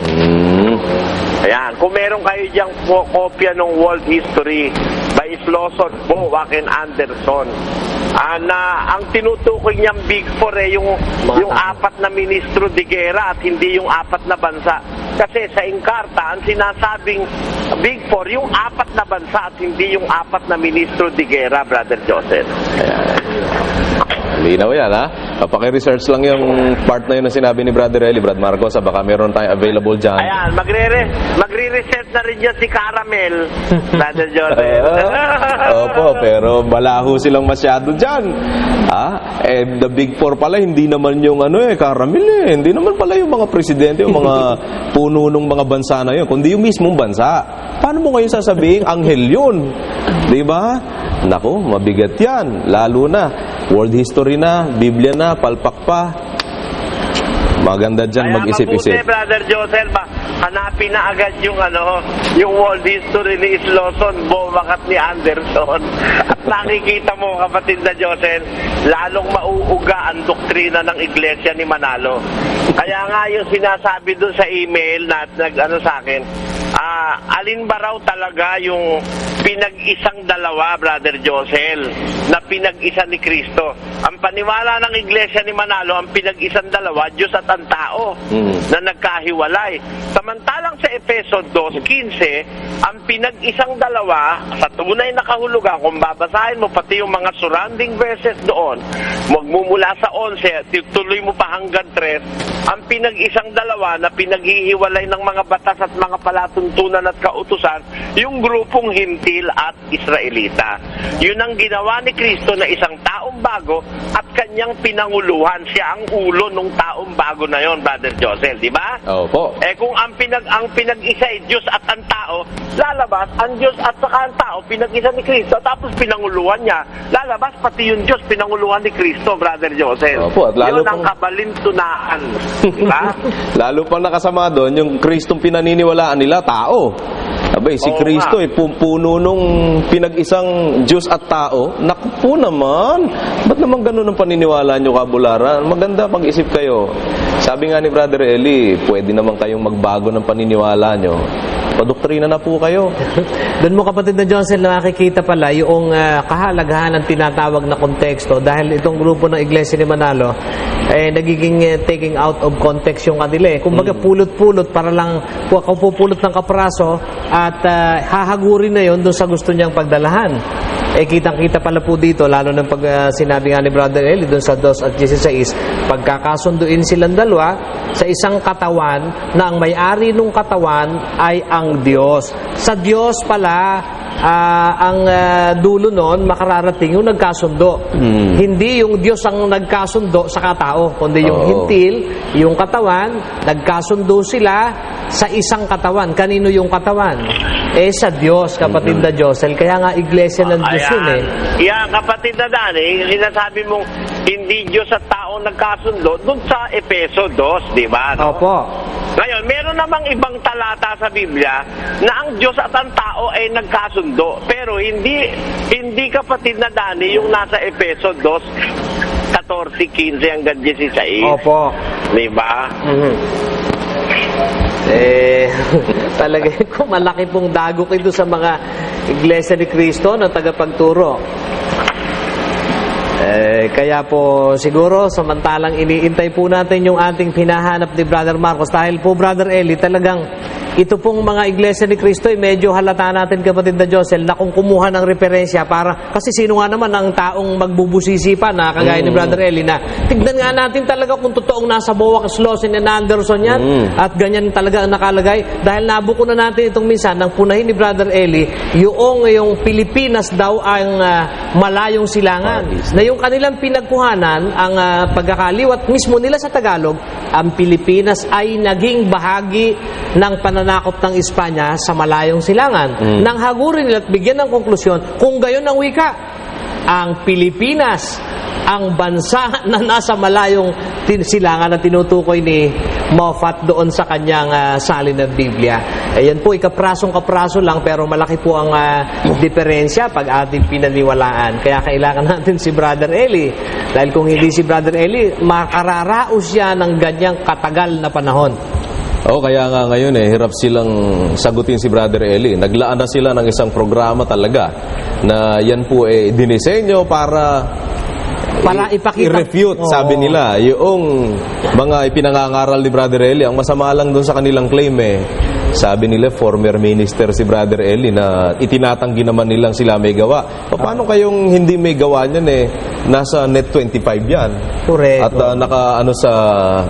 Ayan, kung meron kayo diyang kopya ng world history by Lawson, Boax, and Anderson, na ang tinutukoy niyang Big Four yung apat na ministro de guerra at hindi yung apat na bansa. Kasi sa Encarta, ang sinasabing Big Four, yung apat na bansa at hindi yung apat na ministro de guerra, Brother Joseph. Linaw yan, ha? Paki-research lang yung part na yun na sinabi ni Brother Eli, Brad Marcos, baka meron tayong available dyan. Ayan, magre-research na rin dyan si Caramel, Brother Joseph. Opo, pero balaho silang masyado dyan. The Big Four pala, hindi naman yung Caramel Hindi naman pala yung mga presidente, yung mga puno ng mga bansa na yun, kundi yung mismong bansa. Paano mo ngayon sasabihin, anghel yun? Diba? Naku, mabigat yan. Lalo na, world history na, Biblia na, palpak pa. Maganda dyan mag-isip-isip. Kaya mabuti, Brother Joseph, hanapin na agad yung world history ni Lawson, Boax at ni Anderson. At nakikita mo, kapatid na Joseph, lalong mauuga ang doktrina ng Iglesia ni Manalo. Kaya nga yung sinasabi dun sa email na sa akin, alin ba raw talaga yung pinag-isang dalawa, Brother Joseph, na pinag-isa ni Kristo? Ang paniwala ng Iglesia ni Manalo, ang pinag-isang dalawa, Diyos at ang tao, na nagkahiwalay. Samantalang sa Efeso 2:15, ang pinag-isang dalawa, sa tunay na kahulugan, kung babasahin mo pati yung mga surrounding verses doon, magmumula sa 11, tuloy mo pa hanggang 3, ang pinag-isang dalawa na pinaghihiwalay ng mga batas at mga palatuntunan at kautusan, yung grupong Hintil at Israelita. Yun ang ginawa ni Kristo na isang taong bago at kanyang pinanguluhan. Siya ang ulo ng taong bago na yon, Brother Joseph, di ba? Opo. Kung ang pinag-isa ay Diyos at ang tao, lalabas ang Diyos at saka ang tao, pinag-isa ni Kristo, tapos pinanguluhan niya. Lalabas pati yung Diyos, pinanguluhan ni Kristo, Brother Joseph. Opo, at lalo yun ang kabalintunaan. Diba? Lalo pang nakasama doon, yung Kristong pinaniniwalaan nila, tao. Abay, si Kristo puno nung pinag-isang Diyos at tao. Naku po naman. Ba't naman ganun ang paniniwala nyo, kabularan? Maganda pag-isip kayo. Sabi nga ni Brother Eli, pwede naman kayong magbago ng paniniwala nyo. Padoktrina na po kayo. Doon mo, kapatid na Johnson, nakikita pala yung kahalagahan ng tinatawag na konteksto dahil itong grupo ng Iglesia ni Manalo nagiging taking out of context yung kanila. Kumbaga pulot-pulot para lang pupulot ng kapraso at hahagurin na yon doon sa gusto niyang pagdalahan. Kitang-kita pala po dito, lalo ng pag sinabi nga ni Brother Eli doon sa 2:16, pagkakasunduin silang dalawa sa isang katawan na ang may-ari nung katawan ay ang Diyos. Sa Diyos pala dulo noon makararating yung nagkasundo. Hindi yung Diyos ang nagkasundo sa katao, kundi yung hintil, yung katawan, nagkasundo sila sa isang katawan. Kanino yung katawan? Sa Diyos, kapatid na Josel. Kaya nga iglesia ng Diyos yun eh. Yan, kapatid na Dani, sinasabi mong hindi Diyos at tao nagkasundo dun sa Efeso 2, di ba? No? Opo. Ngayon, meron namang ibang talata sa Biblia na ang Diyos at ang tao ay nagkasundo. Pero hindi kapatid na Dani yung nasa Efeso 2, 14, 15 hanggang 16. Opo. Di ba? Talaga kung malaki pong dagok ito sa mga iglesia ni Cristo na tagapagturo. Kaya po siguro samantalang iniintay po natin yung ating pinahanap ni Brother Marcos dahil po Brother Eli talagang ito pong mga iglesia ni Cristo medyo halata natin kapatid na Josel na kung kumuha ng referensya para kasi sino nga naman ang taong magbubusisi pa na kagaya ni Brother Eli na tignan nga natin talaga kung totoong nasa Boak, Slauson and Anderson yan at ganyan talaga ang nakalagay dahil nabuko na natin itong minsan nang punahin ni Brother Eli yung Pilipinas daw ang malayong silangan na yung kanilang pinagkuhanan ang pagkakaliwat mismo nila sa Tagalog ang Pilipinas ay naging bahagi ng pananakop ng Espanya sa malayong silangan. Nang hagurin nila at bigyan ng konklusyon, kung gayon ang wika, ang Pilipinas, ang bansa na nasa malayong silangan na tinutukoy ni Moffat doon sa kanyang salin ng Biblia. Ayan po, ikaprasong-kapraso lang pero malaki po ang diferensya pag ating pinaniwalaan. Kaya kailangan natin si Brother Eli. Dahil kung hindi si Brother Eli, makararaos siya ng ganyang katagal na panahon. Kaya nga ngayon hirap silang sagutin si Brother Eli. Naglaan na sila ng isang programa talaga na yan po dinisenyo para ipakita. I-refute, sabi nila, yung mga ipinangangaral ni Brother Eli. Ang masama lang doon sa kanilang claim sabi nila, former minister si Brother Eli na itinatanggi naman nilang sila may gawa. Paano kayong hindi may gawa niyan nasa Net 25 yan. Correct. At naka sa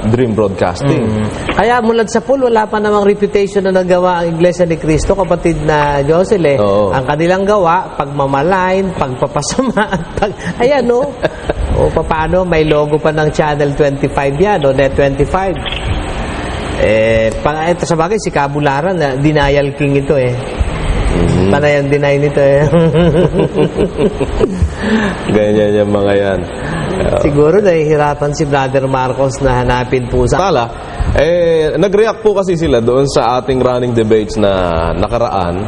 Dream Broadcasting. Kaya mulad sa pool, wala pa namang reputation na nagawa ang Iglesia ni Cristo, kapatid na Josel Ang kanilang gawa, pagmamalain, pagpapasama, ayan o paano, may logo pa ng Channel 25 yan o Net 25. Ito sa bagay, si Kabularan, denial king ito Panay ang deny nito Ganyan yung mga yan. Siguro nahihirapan si Brother Marcos na hanapin po sa... Nag-react po kasi sila doon sa ating running debates na nakaraan.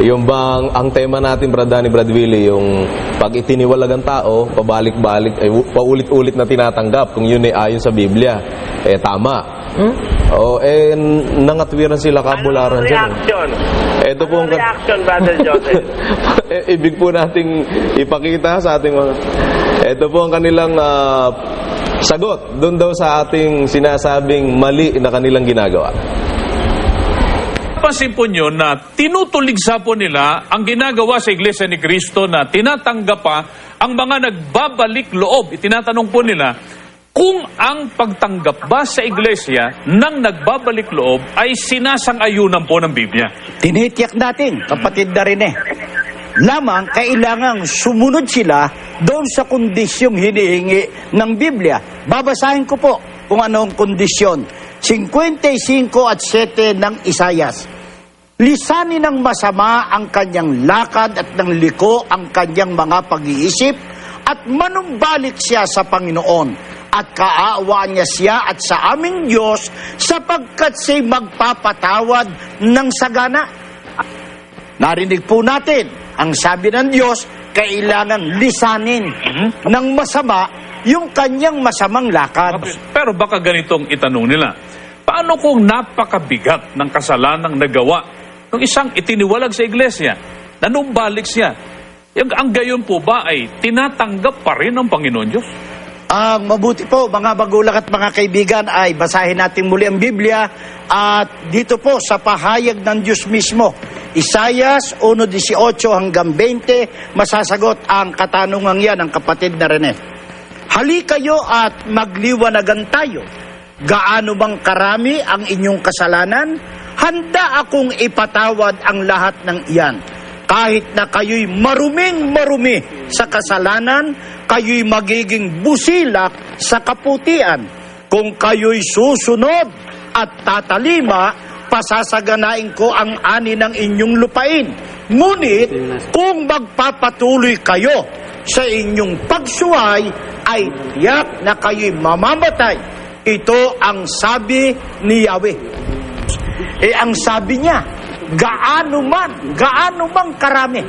Yung bang, ang tema natin, Brad Danny, Brad Willie, yung pag itiniwalag ang tao, pabalik-balik, paulit-ulit na tinatanggap kung yun ay ayon sa Biblia, tama. Nangatwiran sila Kabularan dyan. Reaction? Ito po ang reaction, Brother Joseph? Ibig po nating ipakita sa ating mga... Ito po ang kanilang sagot doon daw sa ating sinasabing mali na kanilang ginagawa. Pansin po nyo na tinutuligsa po nila ang ginagawa sa Iglesia ni Cristo na tinatanggap pa ang mga nagbabalik loob. Itinatanong po nila kung ang pagtanggap ba sa Iglesia ng nagbabalik loob ay sinasang-ayunan po ng Biblia. Tinitiyak natin, kapatid na rin Lamang kailangang sumunod sila doon sa kondisyong hinihingi ng Biblia. Babasahin ko po kung anong kondisyon. 55 at 7 ng Isayas. Lisanin ng masama ang kanyang lakad at ng liko ang kanyang mga pag-iisip at manumbalik siya sa Panginoon at kaawaan niya siya at sa aming Diyos sapagkat siya'y magpapatawad ng sagana. Narinig po natin, ang sabi ng Diyos, kailangan lisanin ng masama yung kanyang masamang lakad. Pero baka ganitong itanong nila, paano kung napakabigat ng kasalanang nagawa ng isang itiniwalag sa Iglesia, nanumbalik siya? Ang gayon po ba ay tinatanggap pa rin ng Panginoon Diyos? Mabuti po, mga magulang at mga kaibigan, ay basahin natin muli ang Biblia at dito po sa pahayag ng Diyos mismo, Isayas 1:18 hanggang 20, masasagot ang katanungan yan ng kapatid na Rene. Halika kayo at magliwanagan tayo. Gaano bang karami ang inyong kasalanan? Handa akong ipatawad ang lahat ng iyan. kahit na kayo'y maruming-marumi sa kasalanan, kayo'y magiging busilak sa kaputian. Kung kayo'y susunod at tatalima, pasasaganain ko ang ani ng inyong lupain. Ngunit kung magpapatuloy kayo sa inyong pagsuway, ay tiyak na kayo'y mamamatay. Ito ang sabi ni Yahweh. Ang sabi niya, gaano man karami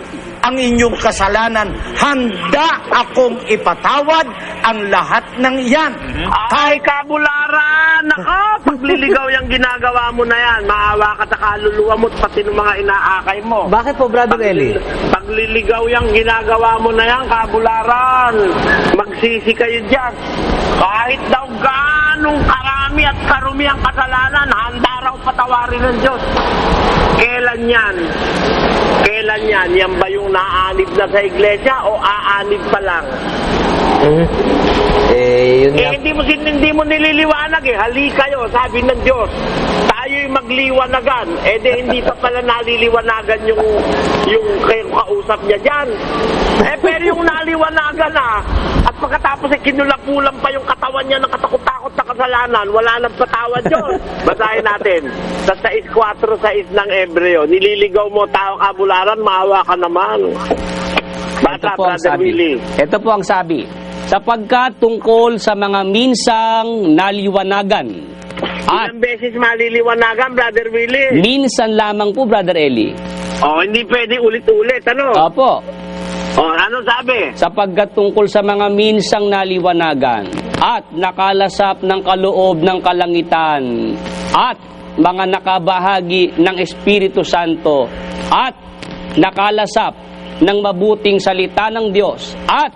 ang inyong kasalanan, handa akong ipatawad ang lahat ng iyan. Ay, kabularan! Nako, pagliligaw yung ginagawa mo na yan. Maawa ka sa kaluluwa mo at pati ng mga inaakay mo. Bakit po, Brother Eli? Pagliligaw yung ginagawa mo na yan, kabularan. Magsisi kayo dyan. Kahit daw ganong karami at karumi ang kasalanan, handa raw patawarin ng Diyos. Kailan yan? Kailan yan? Yan ba yung naanib na sa iglesia o aanib pa lang? Yun nga. Hindi mo nililiwanag eh. Hali kayo, sabi ng Diyos. Tayo'y magliwanagan. Hindi pa pala naliliwanagan yung kausap niya dyan. Pero yung naliwanagan na, at pagkatapos kinulapulan pa yung katawan niya ng katakot-takot na kasalanan, wala nang patawad Diyos. Basahin natin. Sa 6:4 ng Hebreo, nililigaw mo tao kabularan, maawa ka naman. Bata, Brother Willie. Ito po ang sabi. Sapagkat tungkol sa mga minsang naliwanagan. At Ilang beses maliliwanagan, Brother Willie? minsan lamang po, Brother Eli. Hindi pwede ulit-ulit, ano? Opo. Ano sabi? Sapagkat tungkol sa mga minsang naliwanagan at nakalasap ng kaloob ng kalangitan at mga nakabahagi ng Espiritu Santo at nakalasap ng mabuting salita ng Diyos at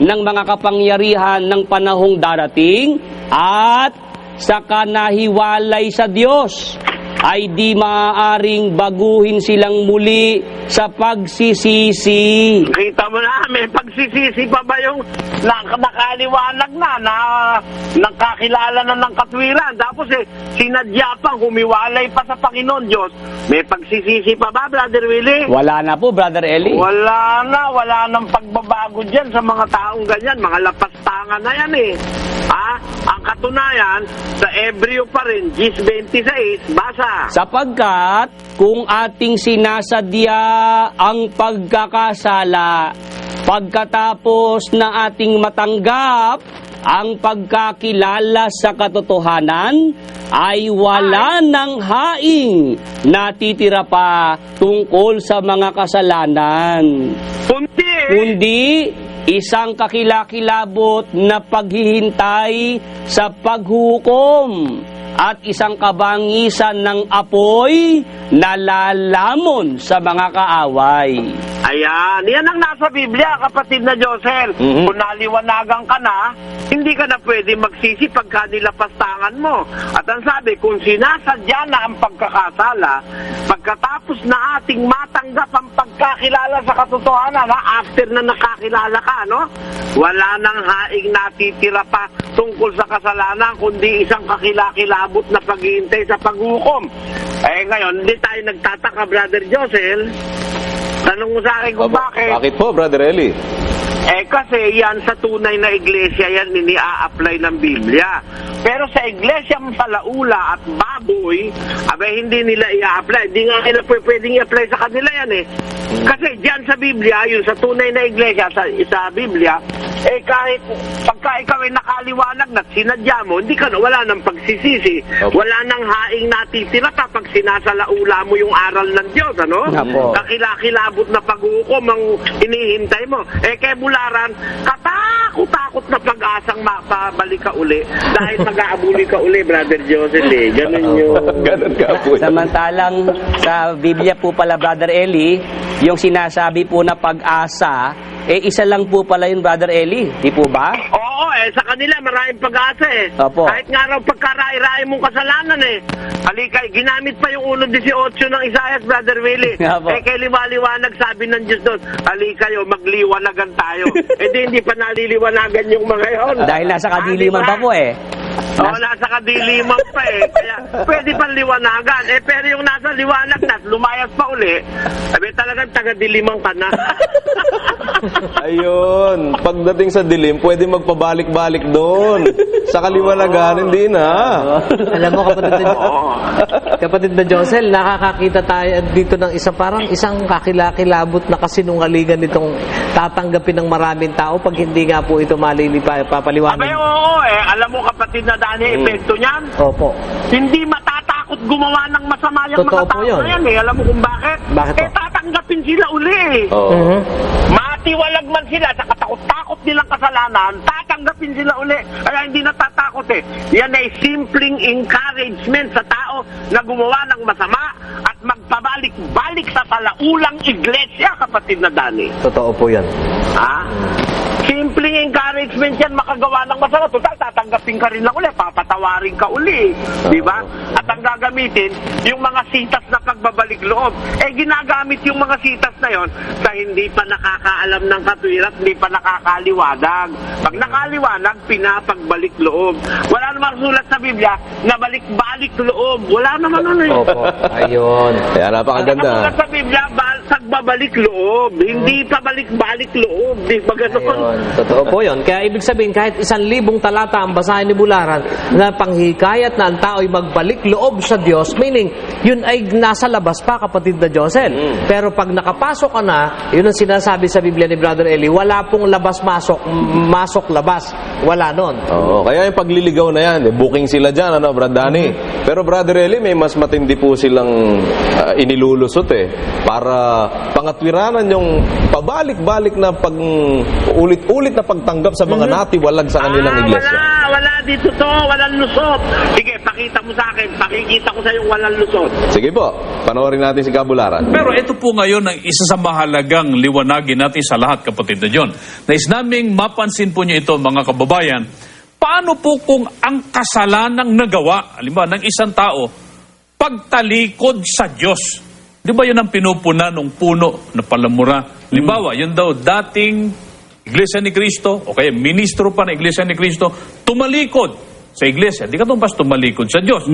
ng mga kapangyarihan ng panahong darating at sa kanahiwalay sa Diyos ay di maaaring baguhin silang muli sa pagsisisi. Kita mo na, may pagsisisi pa ba yung nakaliwanag na nakakilala na ng katwiran. Tapos sinadya pang humiwalay pa sa Panginoon Diyos. May pagsisisi pa ba, Brother Willie? Wala na po, Brother Eli. Wala nang pagbabago dyan sa mga taong ganyan. Mga lapastangan na yan eh. Ang katunayan, sa Hebreo pa rin, 10:26, basa. Sapagkat kung ating sinasadya ang pagkakasala, pagkatapos na ating matanggap ang pagkakilala sa katotohanan, ay wala ng haing natitira pa tungkol sa mga kasalanan. Kundi isang kakilakilabot na paghihintay sa paghukom at isang kabangisan ng apoy na lalamon sa mga kaaway. Ayan, yan ang nasa Biblia, kapatid na Josel. Kung naliwanagan ka na, hindi ka na pwede magsisi pagka nilapastangan mo. At ang sabi, kung sinasadya na ang pagkakasala, pagkatapos na ating matanggap ang pagkakilala sa katotohanan, after na nakakilala ka, no? Wala nang haing natitira pa tungkol sa kasalanan, kundi isang kakilakilabot na paghihintay sa paghukom. Ngayon, hindi tayo nagtataka, Brother Josel. Tanong mo sa akin kung bakit. Bakit po, Brother Eli? Kasi yan sa tunay na iglesia, yan ini-a-apply ng Biblia. Pero sa iglesia palaula at baboy, hindi nila i-apply. Hindi nga nila pwedeng i-apply sa kanila yan eh. Kasi diyan sa Biblia, yun sa tunay na iglesia, sa Biblia, kahit pagka ikaw ay nakaliwanag na sinadya mo, hindi ka na, wala nang pagsisisi. Okay. Wala nang haing natitira kapag sinasalaula mo yung aral ng Diyos, ano? Apo. Kakilakilabot na paghukom ang hinihintay mo. Kaya Bularan, katakot-takot na pag-asang mapabalik ka uli dahil mag-aabuli ka uli, Brother Joseph. Ganun yun. Ganun ka po. Samantalang sa Biblia po pala, Brother Eli, yung sinasabi po na pag-asa, isa lang po pala yung Brother Eli, di po ba? Oo, sa kanila maraming pag-asa eh. Opo. Kahit nga raw pagkarai-rai mong kasalanan eh. Halika, ginamit pa yung 1:18 ng Isaiah, Brother Willie. Opo. Kay liwaliwanag sabi ng Diyos doon, halika kayo, magliwanagan tayo. Hindi pa naliliwanagan yung mga yon. Dahil nasa kadiliman pa po eh. Nasa kadiliman pa eh. Kaya pwede pang liwanagan. Pero yung nasa liwanag na, lumayas pa uli, talagang taga-diliman ka na. Ayun, pagdating sa dilim, pwede magpabalik-balik doon. Sa kaliwanagan, hindi na. Alam mo, kapatid na Josel, nakakakita tayo dito ng isang kakilakilabot na kasinungalingan nitong tatanggapin ng maraming tao pag hindi nga po ito papaliwanag. Abay, oo eh. Alam mo kapatid na Dani, epekto niyan? Opo. Hindi matatakot gumawa ng masama yung Totoo mga po tao yun. na yan eh. Alam mo kung bakit? Bakit po? Tatanggapin sila uli eh. Oo. Matiwalag man sila sa katakot-takot nilang kasalanan, tatanggapin sila uli. Kaya hindi natatakot eh. Yan ay simpleng encouragement sa tao na gumawa ng masama at magpabalik-balik sa palaulang iglesia, kapatid na Dani. Totoo po yan. Ha? Simpleng encouragement yan, makagawa ng masama. Total, tatanggapin ka rin lang uli, papatawarin ka uli. Di ba? At ang gagamitin, yung mga sitas na pagbabalik loob. Ginagamit yung mga sitas na yon sa hindi pa nakakaalam ng katwiran, hindi pa nakakaliwanag. Pag nakaliwanag, pinapagbalik loob. Wala namang sulat sa Biblia na balik-balik loob. Wala naman ano eh. Opo. Ayun. Kaya napakaganda. Ang sulat sa Biblia, pagbabalik loob. Hindi pa balik-balik loob. Di ba ganun? Ayun. Totoo po yun. Kaya ibig sabihin, kahit 1,000 talata ang basahin ni Bularan na panghikayat na ang tao ay magbalik loob sa Diyos, meaning, yun ay nasa labas pa, kapatid na Josel. Pero pag nakapasok ka na, yun ang sinasabi sa Biblia ni Brother Eli, wala pong labas-masok, masok-labas. Wala nun. Oo, kaya yung pagliligaw na yan, booking sila dyan, ano, Brad Danny? Pero Brother Eli, may mas matindi po silang inilulusot eh, para pangatwiranan yung pabalik-balik na ulit-ulit na pagtanggap sa mga natiwalag sa kanilang iglesia. Wala dito to, walang lusot. Sige, pakita mo sa akin, pakikita ko sa yung walang lusot. Sige po, panoorin natin si Kabularan. Pero ito po ngayon ang isa sa mahalagang liwanagin natin sa lahat, kapatid na John. Nais naming mapansin po niyo ito, mga kababayan. Paano po kung ang kasalanang nagawa, halimbawa, ng isang tao, pagtalikod sa Diyos? Di ba yun ang pinupuna ng puno na palamura? Halimbawa, yun daw dating Iglesia ni Cristo, o kaya ministro pa ng Iglesia ni Cristo, tumalikod sa Iglesia. Di ka tumpas tumalikod sa Diyos.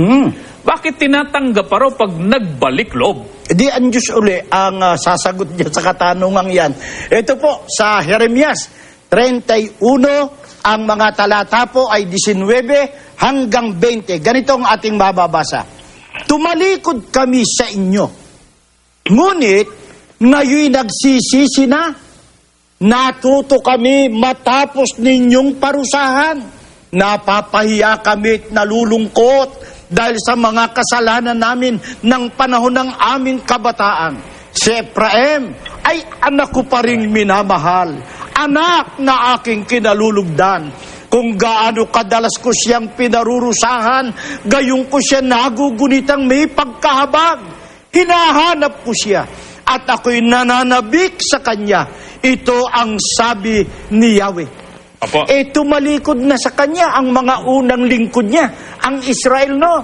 Bakit tinatanggap pa raw pag nagbalik loob? Di ang Diyos uli ang sasagot niya sa katanungang yan. Ito po, sa Jeremias 31, ang mga talata po ay 19 hanggang 20. Ganito ang ating mababasa. Tumalikod kami sa inyo. Ngunit, ngayon nagsisisi na. Natuto kami matapos ninyong parusahan. Napapahiya kami at nalulungkot dahil sa mga kasalanan namin ng panahon ng aming kabataan. Si Ephraim ay anak ko pa ring minamahal, anak na aking kinalulugdan. Kung gaano kadalas ko siyang pinarurusahan, gayon ko siya nagugunitang may pagkahabag. Hinahanap ko siya at ako'y nananabik sa kanya. Ito ang sabi ni Yahweh. Apo. Tumalikod na sa kanya ang mga unang lingkod niya, ang Israel no.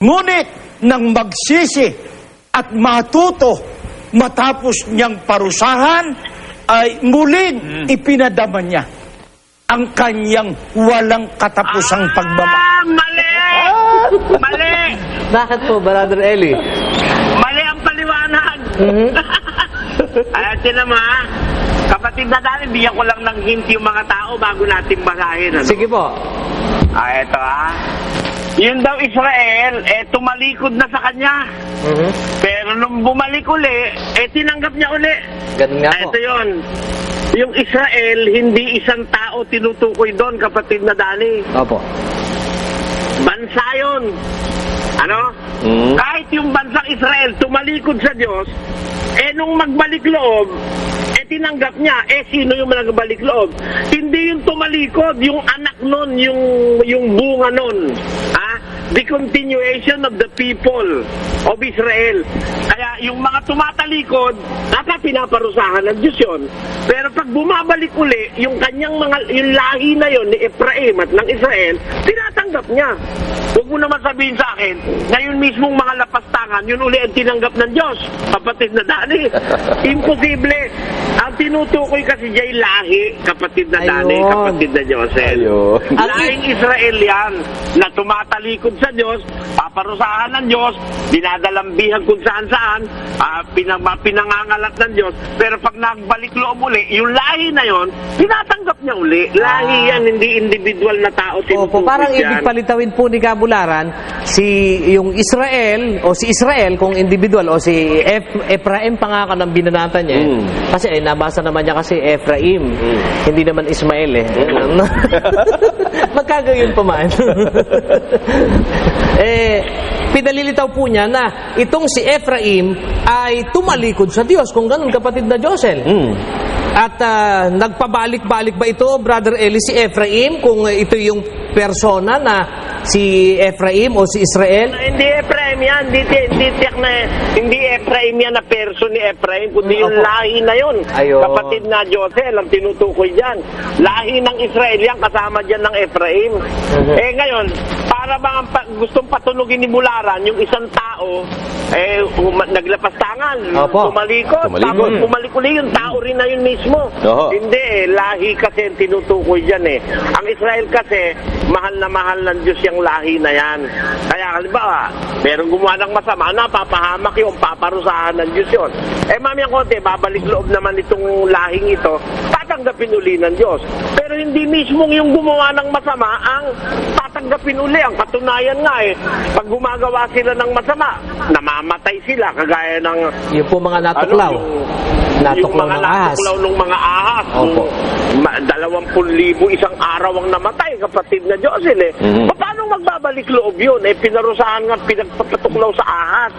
Ngunit nang magsisi at matuto matapos niyang parusahan, ay muling ipinadama niya ang kanyang walang katapusang pagmamahal. Mali! Mali! Bakit po, Brother Eli? Mali ang paliwanag. Ayan sila kapatid na dahil, bigyan ko lang ng hint yung mga tao bago natin basahin. Ano? Sige po. Ito Yun daw Israel, tumalikod na sa kanya. Pero nung bumalik uli, tinanggap niya uli. Ganun nga po. Ito yun. Yung Israel, hindi isang tao tinutukoy doon, kapatid na Dani. Opo. Bansa yun. Ano? Kahit yung bansang Israel tumalikod sa Diyos, nung magbalik loob, tinanggap niya, sino yung nagbalik loob? Hindi yung tumalikod, yung anak nun, yung bunga nun. The continuation of the people of Israel. Kaya yung mga tumatalikod, dapat pinaparusahan ng Diyos yun. Pero pag bumabalik uli, yung kanyang yung lahi na yon ni Ephraim at ng Israel, tinatanggal tinatanggap niya. Huwag mo naman sabihin sa akin, ngayon mismong mga lapastangan, yun uli ang tinanggap ng Diyos. Kapatid na Dani. Imposible. Ang tinutukoy kasi dyan lahi, kapatid na Dani, Ayun. kapatid na Joseph. Ayun. Lahing Israel yan, na tumatalikod sa Diyos, paparusahan ng Diyos, dinadalambihan kung saan-saan, pinangangalat ng Diyos. Pero pag nagbalik loob uli, yung lahi na yon, tinatanggap niya uli. Lahi yan, hindi individual na tao. Opo, parang ibig palitawin po ni Kabularan, yung Israel, o si Israel kung individual, o si Ephraim pa nga ng binanatan niya. Kasi nabasa naman niya kasi Ephraim, hindi naman Ismael eh. Magkagayon pa man. Pinalilitaw po niya na itong si Ephraim ay tumalikod sa Diyos, kung ganun, kapatid na Josel. At nagpabalik-balik ba ito, Brother Eli, si Ephraim, kung ito yung persona na si Ephraim o si Israel? Hindi Ephraim yan, hindi Ephraim yan na person ni Ephraim, kundi yung lahi na yun. Ayun. Kapatid na Josel, ang tinutukoy dyan. Lahi ng Israel yan, kasama dyan ng Ephraim. Ngayon, para bang gustong patunugin ni Bularan, yung isang tao, naglapastangan, tumalikod, tapos bumalik uli yung tao rin na yun mismo. Hindi lahi kasi ang tinutukoy dyan Ang Israel kasi, mahal ng Diyos yung lahi na yan. Kaya halimbawa, merong gumawa ng masama, napapahamak yung paparusahan ng Diyos yun. Mamayang konti, babalik loob naman itong lahing ito, tatanggapin uli ng Diyos. Pero hindi mismong yung gumawa ng masama ang tatanggapin uli. Ang katunayan nga pag gumagawa sila ng masama, namamatay sila, kagaya ng yung po mga natuklaw. Yung mga natuklaw ng mga ahas. Opo. 20,000 isang araw ang namatay, kapatid na Josel Paano magbabalik loob yun? Pinarusahan nga, pinagpapatuklaw sa ahas.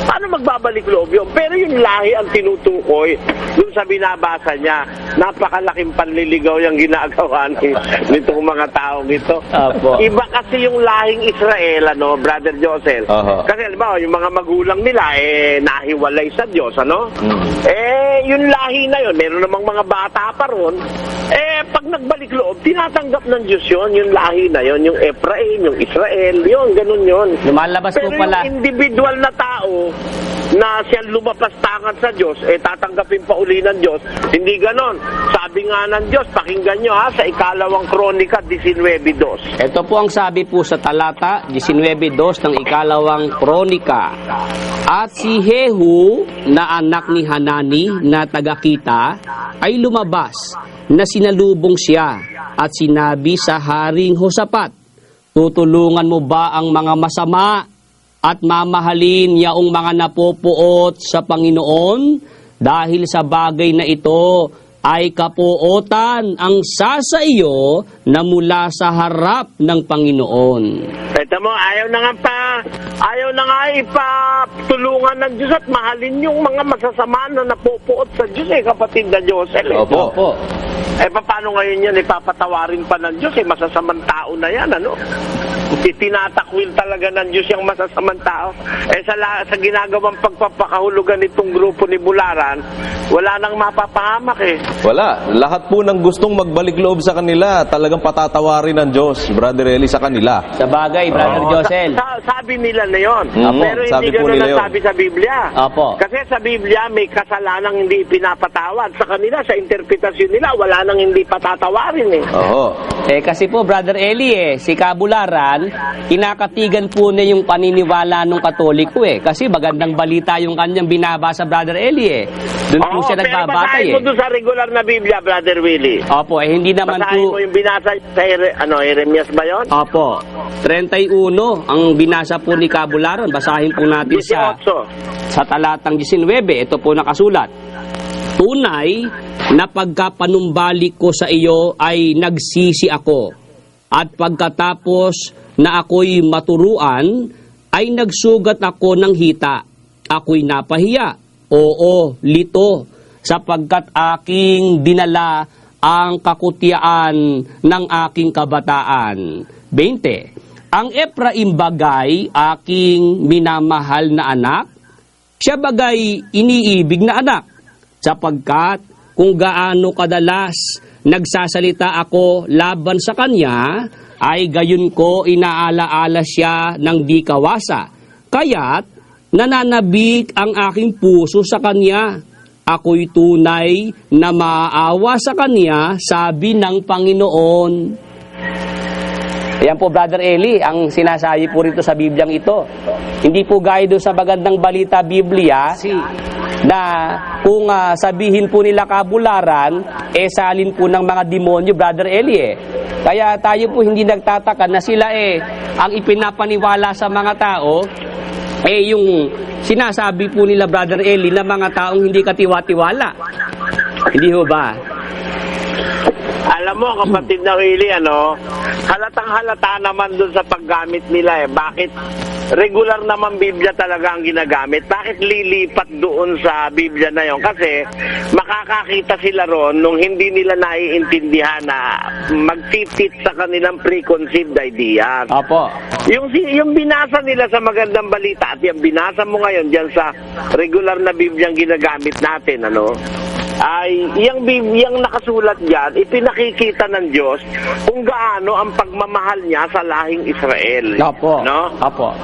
Paano magbabalik loob yun? Pero yung lahi ang tinutukoy dun sa binabasa niya. Napakalaking panliligaw yung ginagawa nitong mga taong ito. Iba kasi yung lahing Israel, Brother Josel. Kasi halimbawa, yung mga magulang nila nahiwalay sa Diyos, yung lahi na yun, meron namang mga bata pa ron, pag nagbalik loob, tinatanggap ng Diyos yun, yung lahi na yun, yung Ephraim, yung Israel, yun, ganun yun. Lumalabas po pala. Pero yung individual na tao na siya lumapastangan sa Diyos, tatanggapin pa uli ng Diyos, hindi ganon. Sabi nga ng Diyos, pakinggan nyo sa 2 Kronika 19:2. Ito po ang sabi po sa talata 19:2 ng 2 Kronika. At si Jehu na anak ni Hanani na taga-Kita ay lumabas na sinalubong siya at sinabi sa Haring Hosapat, tutulungan mo ba ang mga masama at mamahalin yaong mga napopuot sa Panginoon? Dahil sa bagay na ito ay kapuotan ang sasa iyo na mula sa harap ng Panginoon. Ito mo, ayaw na nga ipatulungan ng Diyos at mahalin yung mga masasama na napupuot sa Diyos kapatid na Josel. Opo. Paano ngayon yan ipapatawarin pa ng Diyos? Masasamang tao na yan, Tinatakwil talaga ng Diyos yung masasamang tao. Sa ginagawang pagpapakahulugan nitong grupo ni Bularan, wala nang mapapahamak Wala. Lahat po ng gustong magbalik loob sa kanila, talagang patatawarin ng Diyos, Brother Eli, sa kanila. Sa bagay, Brother Josel. Sabi nila na yun. Opo, Pero hindi sabi po gano'n nila ang yun. sabi sa Biblia. Opo. Kasi sa Biblia, may kasalanang hindi pinapatawad. Sa kanila, sa interpretasyon nila, wala nang hindi patatawarin Kasi po, Brother Eli si Kabularan, kinakatigan po niya yung paniniwala ng Katoliko Kasi magandang balita yung kanyang binabasa, Brother Eli Doon po siya nagbabatay Pero basahin mo doon sa regular na Biblia, Brother Willie. Opo, hindi naman Basahin po. mo yung binasa sa Jeremias ba yun? Opo. 31 ang binasa po ni Kabularan. Basahin po natin sa talatang 19. Ito po nakasulat. Tunay na pagkapanumbalik ko sa iyo ay nagsisi ako. At pagkatapos na ako'y maturuan, ay nagsugat ako ng hita. Ako'y napahiya. Oo, lito, sapagkat aking dinala ang kakutiaan ng aking kabataan. 20. Ang Ephraim bagay aking minamahal na anak, siya bagay iniibig na anak, sapagkat kung gaano kadalas nagsasalita ako laban sa kanya, ay gayon ko inaalaala siya ng di kawasa. Kaya't nananabik ang aking puso sa kanya. Ako'y tunay na maaawa sa kanya, sabi ng Panginoon. Ayan po, Brother Eli, ang sinasabi po rito sa Bibliang ito. Hindi po gaya doon sa Magandang Balita Biblia na kung sabihin po nila kabularan, salin po ng mga demonyo, Brother Eli. Kaya tayo po hindi nagtataka na sila ang ipinapaniwala sa mga tao, yung sinasabi po nila, Brother Eli, na mga taong hindi katiwa-tiwala. Hindi ho ba? Alam mo, kapatid na Willie, halatang halata naman dun sa paggamit nila Bakit regular naman Biblia talaga ang ginagamit? Bakit lilipat doon sa Biblia na yon? Kasi makakakita sila ron nung hindi nila naiintindihan na magtitit sa kanilang preconceived ideas. Opo. Yung binasa nila sa Magandang Balita at yung binasa mo ngayon dyan sa regular na Biblia ang ginagamit natin, ay yung nakasulat diyan ipinakikita ng Diyos kung gaano ang pagmamahal niya sa lahing Israel. Opo. No? Opo.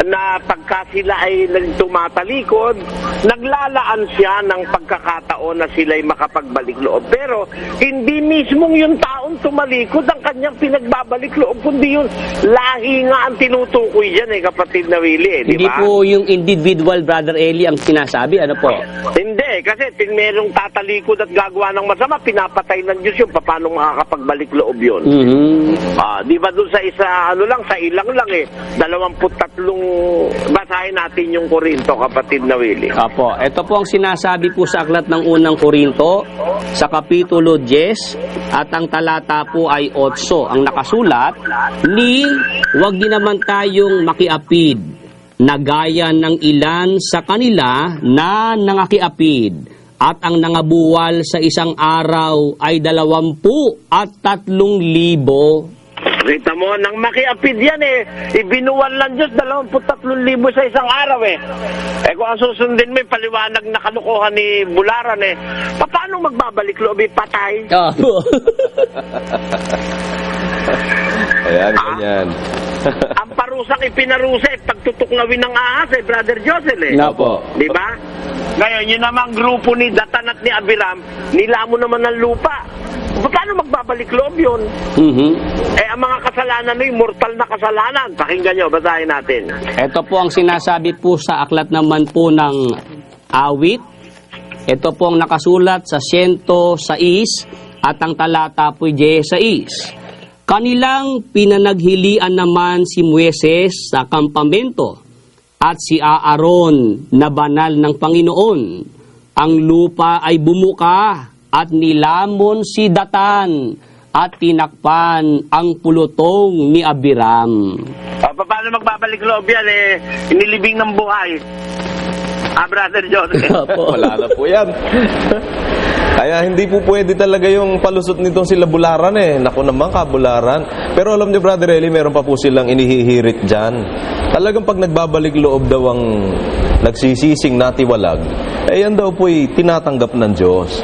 Na pagka sila ay nagtumatalikod, naglalaan siya ng pagkakataon na sila'y makapagbalik loob. Pero hindi mismong yung taong tumalikod ang kanyang pinagbabalik loob, kundi yung lahi nga ang tinutukoy diyan kapatid na Willie, di Hindi ba? po yung individual, Brother Eli, ang sinasabi. Ano po? Hindi, kasi merong tatalikod at gagawa ng masama, pinapatay ng Diyos yun. Paano makakapagbalik loob yun? Di ba doon sa isa, sa ilang lang 23 basahin natin yung Korinto, kapatid na Willie. Apo, ito po ang sinasabi po sa aklat ng unang Korinto, sa kapitulo 10, at ang talata po ay 8. Ang nakasulat, wag din naman tayong makiapid, na gaya ng ilan sa kanila na nangakiapid, at ang nangabuwal sa isang araw ay 23,000. Kita mo, nang makiapid yan ibinuwal ng Diyos 23,000 sa isang araw kung ang susundin mo paliwanag na kalukuhan ni Bularan paano magbabalik loob patay? Ayan, ganyan. Ang parusang ipinarusa pagtutuklawin ng ahas Brother Josel Opo. Di ba? Ngayon, yun namang grupo ni Datan at ni Abiram, nilamo naman ng lupa. Paano magbabalik loob yun? Ang mga kasalanan mortal na kasalanan. Pakinggan nyo, basahin natin. Ito po ang sinasabi po sa aklat naman po ng Awit. Ito po ang nakasulat sa 106 at ang talata po 16. Kanilang pinanaghilian naman si Moises sa kampamento at si Aaron na banal ng Panginoon. Ang lupa ay bumuka at nilamon si Datan at tinakpan ang pulutong ni Abiram. Paano magbabalik loob yan inilibing ng buhay? Brother Joseph. Wala na po yan. Kaya hindi po pwede talaga yung palusot nitong sila Bularan Naku naman, kabularan. Pero alam niyo, Brother Eli, meron pa po silang inihihirit dyan. Talagang pag nagbabalik loob daw ang nagsisising natiwalag, yan daw po'y tinatanggap ng Diyos.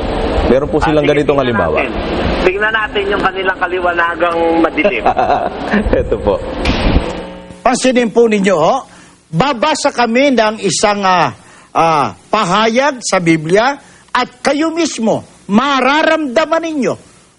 Meron po silang ganitong halimbawa. Tingnan natin yung kanilang kaliwanagang madilim. Ito po. Pansinin po ninyo, babasa kami ng isang pahayag sa Biblia at kayo mismo mararamdaman ninyo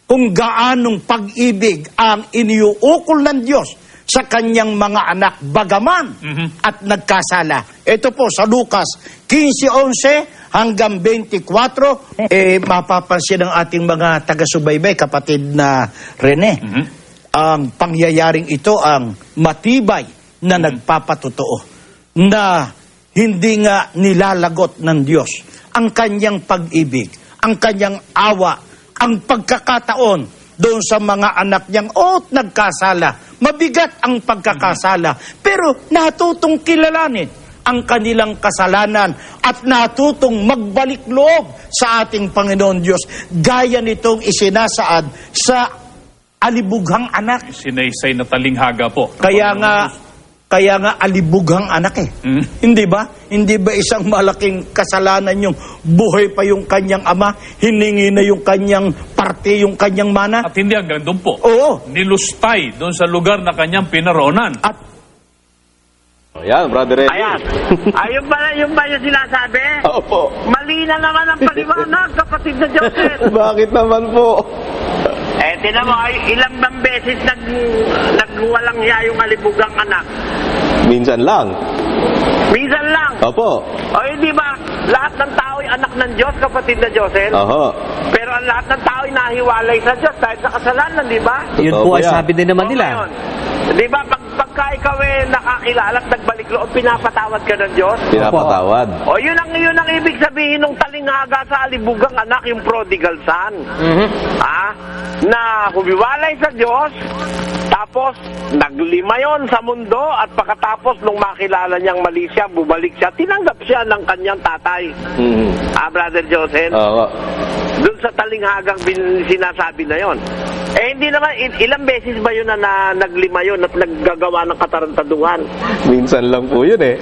kung gaanong pag-ibig ang iniuukol ng Diyos sa kanyang mga anak bagaman at nagkasala. Ito po sa Lucas 15:11 hanggang 24, mapapansin ng ating mga taga-subaybay, kapatid na Rene, ang pangyayaring ito ang matibay na nagpapatotoo na hindi nga nilalagot ng Diyos ang kanyang pag-ibig, ang kanyang awa, ang pagkakataon doon sa mga anak niyang nagkasala. Mabigat ang pagkakasala, pero natutong kilalanin ang kanilang kasalanan at natutong magbalik loob sa ating Panginoon Diyos. Gaya nitong isinasaad sa alibughang anak. Sinaysay na talinghaga po. Kaya nga, Kaya nga alibughang anak eh. Hindi ba? Hindi ba isang malaking kasalanan yung buhay pa yung kanyang ama, hiningi na yung kanyang parte, yung kanyang mana? At hindi hanggang doon po. Oo. Nilustay doon sa lugar na kanyang pinaroonan. At Ayan, Brother Eli. Ayan. Ayun ba yung sinasabi? Opo. Mali na naman ang paliwanag, kapatid na Joseph. Bakit naman po? Tinan mo, ilang bang beses nagwalang hiya yung alibugang anak? Minsan lang. Minsan lang. Opo. O hindi ba, lahat ng tao ay anak ng Diyos, kapatid na Joseph? Oho. Pero ang lahat ng tao ay nahiwalay sa Diyos dahil sa kasalanan, di ba? Yun Totoo po ay yan. sabi din naman O nila. ngayon, di ba, pagka ikaw nakakilala at nagbalik loob, pinapatawad ka ng Diyos? Pinapatawad. O yun ang ibig sabihin ng talinghaga sa alibugang anak, yung prodigal son. Na humiwalay sa Diyos, tapos naglima yon sa mundo, at pagkatapos nung makilala niyang mali siya, bumalik siya, tinanggap siya ng kanyang tatay. Brother Joseph? Oo. Doon sa talinghagang sinasabi na yon. Hindi naman, ilang beses ba yun na naglima yun at naggagawa ng katarantaduhan? Minsan lang po yun eh.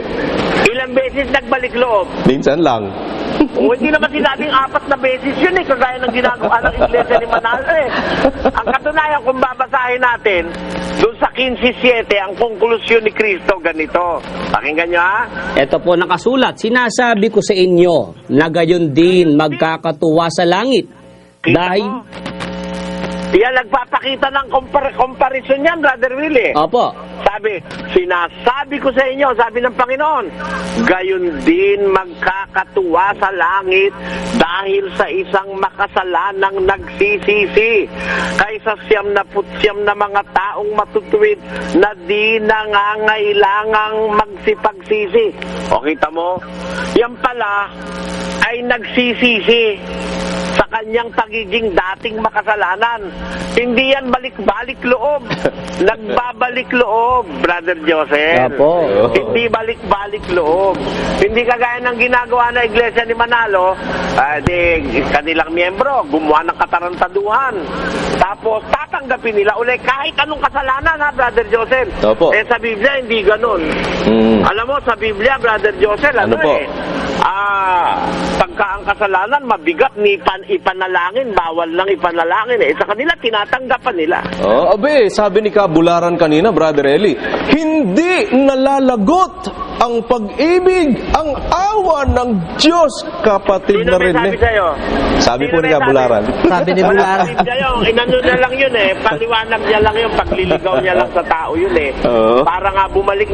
Ilang beses nagbalik loob? Minsan lang. Hindi naman sinabing 4 na beses yun kagaya ng ginagawa ng Iglesia ni Manalo Ang katunayan, kung babasahin natin, doon sa 15:7, ang konklusyon ni Kristo ganito. Pakinggan nyo Ito po nakasulat, sinasabi ko sa inyo na gayon din magkakatuwa sa langit. Dahil, Yan, nagpapakita ng comparison yan, Brother Willie. opo, Sabi, sinasabi ko sa inyo, sabi ng Panginoon, gayon din magkakatuwa sa langit dahil sa isang makasalanang nagsisisi kaysa 99 na mga taong matutuwid na di nangangailangang magsipagsisi. O kita mo, yan pala ay nagsisisi sa kanyang pagiging dating makasalanan. Hindi yan balik-balik loob. Nagbabalik loob, Brother Joseph. Opo. Hindi balik-balik loob. Hindi kagaya ng ginagawa ng Iglesia ni Manalo, kanilang miyembro, gumawa ng katarantaduhan. Tapos tatanggapin nila ulit kahit anong kasalanan, ha, Brother Joseph. Opo. Sa Biblia, hindi ganun. Alam mo, sa Biblia, Brother Joseph, Ano po? pagka ang kasalanan mabigat, ni ipanalangin, bawal lang ipanalangin. Sa kanila, tinatanggappan nila. Sabi ni Kabularan kanina, Brother Eli, hindi nalalagot ang pag-ibig, ang awa ng Diyos, kapatid Sino na may rin. sabi sa'yo? Sabi po Sino ni may Kabularan. Sabi ni Wala Bularan. sa Biblia yun. Inano na lang yun paliwanag niya lang yun, pagliligaw niya lang sa tao yun Oo. Para nga bumalik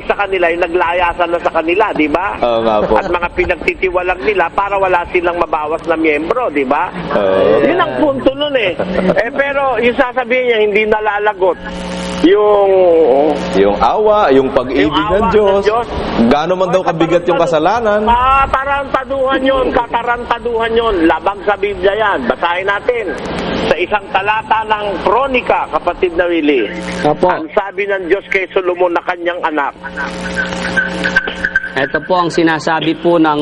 sa kanila, yung naglayasan na sa kanila, di ba? Oo nga po. At mga pinagtitiwalang nila para wala silang mabawas na miyembro, di ba? Oo. Yun ang punto nun pero yung sasabihin niya, hindi nalalagot Yung awa, yung pag-ibig Yung awa ng Diyos. ng Diyos. Gaano man daw kabigat yung kasalanan. Katarantaduhan yun. Labag sa Biblia yan. Basahin natin. Sa isang talata ng Kronika, kapatid na Willie. Opo. Ang sabi ng Diyos kay Solomon na kanyang anak. ito po ang sinasabi po ng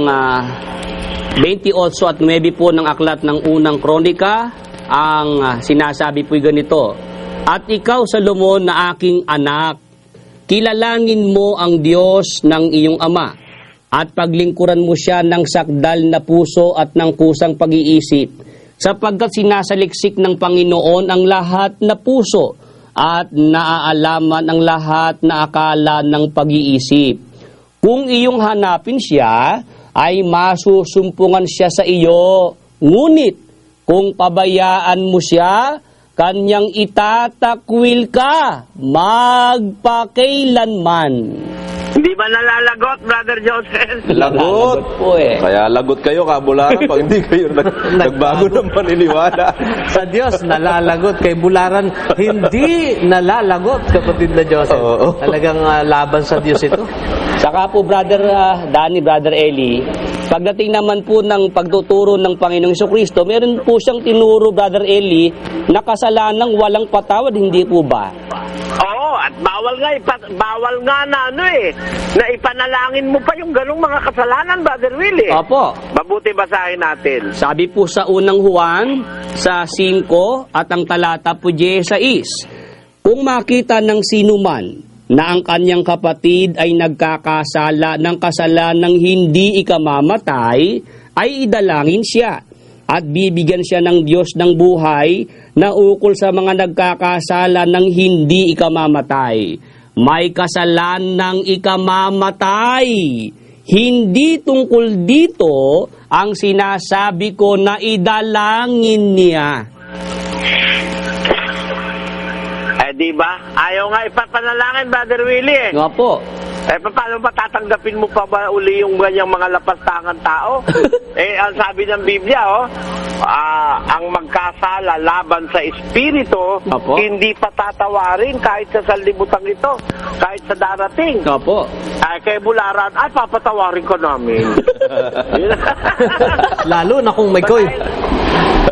28 at 9 po ng aklat ng unang kronika. Ang sinasabi po ganito, at ikaw, Solomon, na aking anak, kilalangin mo ang Diyos ng iyong ama at paglingkuran mo siya ng sakdal na puso at ng kusang pag-iisip, sapagkat sinasaliksik ng Panginoon ang lahat na puso at naaalaman ang lahat na akala ng pag-iisip. Kung iyong hanapin siya, ay masusumpungan siya sa iyo. Ngunit, kung pabayaan mo siya, kanyang itatakwil ka magpakailanman. Hindi ba nalalagot, Brother Joseph? Lagot. Po Kaya lagot kayo, Kabularan, pag hindi kayo nagbago ng paniniwala. Sa Diyos, nalalagot. Kay Bularan, hindi nalalagot, kapatid na Joseph. Oo. Talagang laban sa Diyos ito. Saka po, Brother Danny, Brother Eli, pagdating naman po ng pagtuturo ng Panginoong Jesucristo, meron po siyang tinuro, Brother Eli, na kasalanang walang patawad, hindi po ba? Oo, at bawal nga na na ipanalangin mo pa yung ganung mga kasalanan, Brother Willie. Opo. Mabuti basahin natin. Sabi po sa unang Juan, sa 5 at ang talata po 16, kung makita ng sino man na ang kanyang kapatid ay nagkakasala ng kasalanang hindi ikamamatay, ay idalangin siya at bibigyan siya ng Diyos ng buhay na ukol sa mga nagkakasala ng hindi ikamamatay. May kasalanang ikamamatay. Hindi tungkol dito ang sinasabi ko na idalangin niya. Di ba? Ayaw nga ipapanalangin, Brother Willie, eh. Nga po. Paano ba tatanggapin mo pa ba uli yung ganyang mga lapastangan tao? Ang sabi ng Biblia, ang magkasala laban sa Espiritu, Apo. hindi patatawarin kahit sa sanlibutan ito, kahit sa darating. Nga po. Kay Bularan, papatawarin ko namin. Lalo na kung may koy.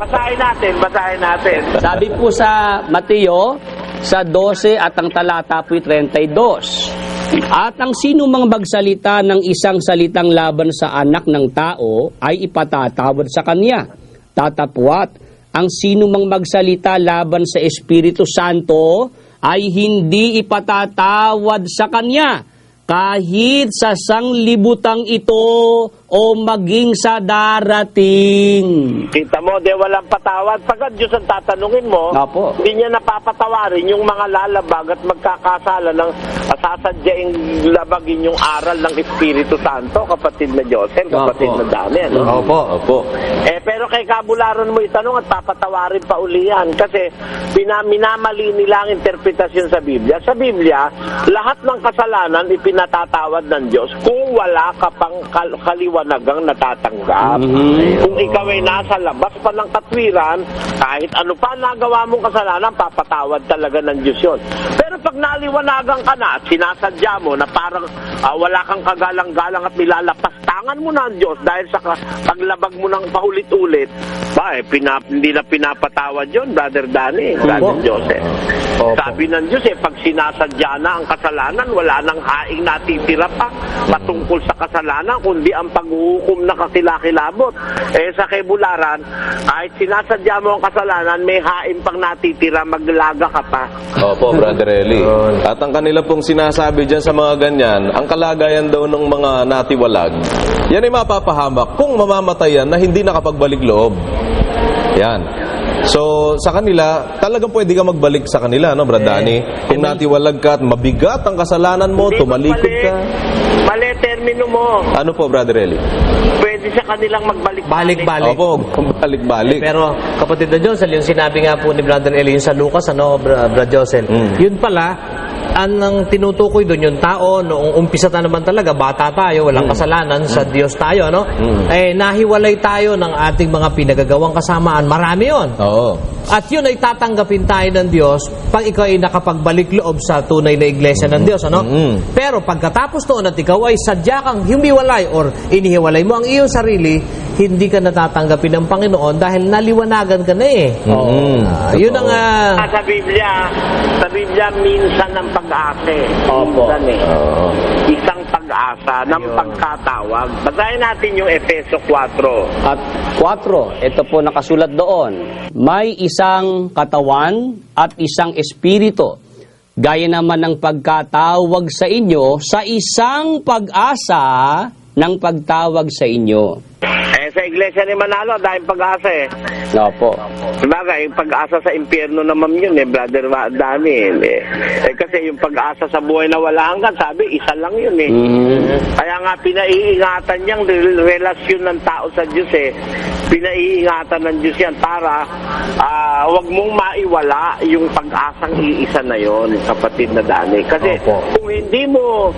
Basahin natin. Sabi po sa Mateo, sa 12 at ang talata po'y 32. At ang sino mang magsalita ng isang salitang laban sa anak ng tao ay ipatatawad sa kanya. Tatapwat, ang sino mang magsalita laban sa Espiritu Santo ay hindi ipatatawad sa kanya kahit sa sanglibutang ito o maging sa darating. Kita mo, walang patawad. Pagkat Diyos ang tatanungin mo, Apo. hindi niya napapatawarin yung mga lalabag at magkakasala ng sasadyaing labagin yung aral ng Espiritu Santo, kapatid na Joseph, kapatid Apo. na Dani. Ano? Opo. Pero kay Kabularan mo itanong at papatawarin pa uli yan kasi minamali nila ang interpretasyon sa Biblia. Sa Biblia, lahat ng kasalanan ipinatatawad ng Diyos kung wala ka pang kaliwanagang natatanggap. Kung ikaw ay nasa labas pa ng katwiran, kahit ano pa nagawa mong kasalanan, papatawad talaga ng Diyos yun. Pero pag naliwanagan ka na at sinasadya mo na parang wala kang kagalang-galang at nilalapastangan mo na ang Diyos dahil sa paglabag mo ng paulit-ulit, hindi na pinapatawad yun, Brother Danny, Brother Joseph. Sabi ng Diyos, pag sinasadya na ang kasalanan, wala nang haing natitira pa patungkol sa kasalanan, kundi ang paghuhukom na kakilakilabot. Sa Kebularan, kahit sinasadya mo ang kasalanan, may haing pang natitira, maglaga ka pa. Opo, Brother Eli. At ang kanila pong sinasabi dyan sa mga ganyan, ang kalagayan daw ng mga natiwalag, yan ay mapapahamak kung mamamatayan na hindi nakapagbalik loob. Yan. So, sa kanila, talagang pwede ka magbalik sa kanila, no, Brad Danny? Kung natiwalag ka at mabigat ang kasalanan mo, Hindi tumalikod ka. Mali termino mo. Ano po, Brother Eli? Pwede sa kanilang magbalik. Balik-balik. Opo, balik-balik. Pero kapatid na Josel, yung sinabi nga po ni Brother Eli sa Lucas, Brother Josel, yun pala, ang tinutukoy doon yung tao, noong umpisa na naman talaga, bata tayo, walang kasalanan, sa Diyos tayo, no? Nahiwalay tayo ng ating mga pinagagawang kasamaan. Marami yun. Oo. At yun ay tatanggapin tayo ng Diyos pag ikaw ay nakapagbalik loob sa tunay na iglesia ng Diyos, ano? Pero pagkatapos noon at ikaw ay sadya kang humiwalay or inihiwalay mo ang iyong sarili, hindi ka natatanggapin ng Panginoon dahil naliwanagan ka na eh. Yun ang... Sa Biblia, minsan ng pag-asa. Opo. Minsan isang pag-asa ng pagkatawag. Basahin natin yung Efeso 4. At 4, ito po nakasulat doon, may isang katawan at isang espiritu, gaya naman ng pagkatawag sa inyo sa isang pag-asa ng pagtawag sa inyo. Sa iglesia ni Manalo, dahil pag-asa Opo. Sabagay, yung pag-asa sa impyerno naman yun Brother Danny. Kasi yung pag-asa sa buhay na wala hanggan, sabi, isa lang yun Kaya nga, pinaiingatan niyang relasyon ng tao sa Diyos Pinaiingatan ng Diyos yan para wag mong maiwala yung pag-asang iisa na yon, kapatid na Danny. Kasi kung hindi mo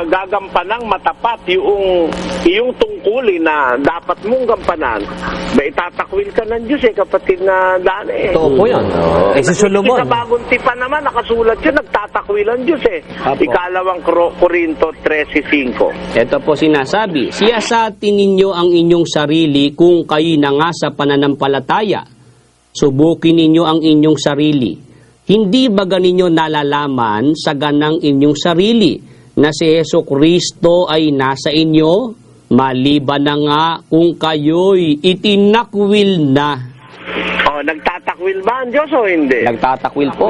gagampanang matapat yung tungkulin na dapat mong gampanan, itatakwil ka ng Diyos kapatid na Danny. Totoo po yan. Si Solomon. Sa Bagong Tipan naman, nakasulat yun, nagtatakwil ang Diyos Apo. Ikalawang Korinto 13:5. Ito po sinasabi, siyasatin ninyo ang inyong sarili kung kayo na nga sa pananampalataya. Subukin ninyo ang inyong sarili. Hindi ba ganinyo nalalaman sa ganang inyong sarili na si Hesus Kristo ay nasa inyo? Maliban na nga kung kayo'y itinakwil na. Nagtatakwil Nagtatakwil ba ang Diyos o hindi? Nagtatakwil po.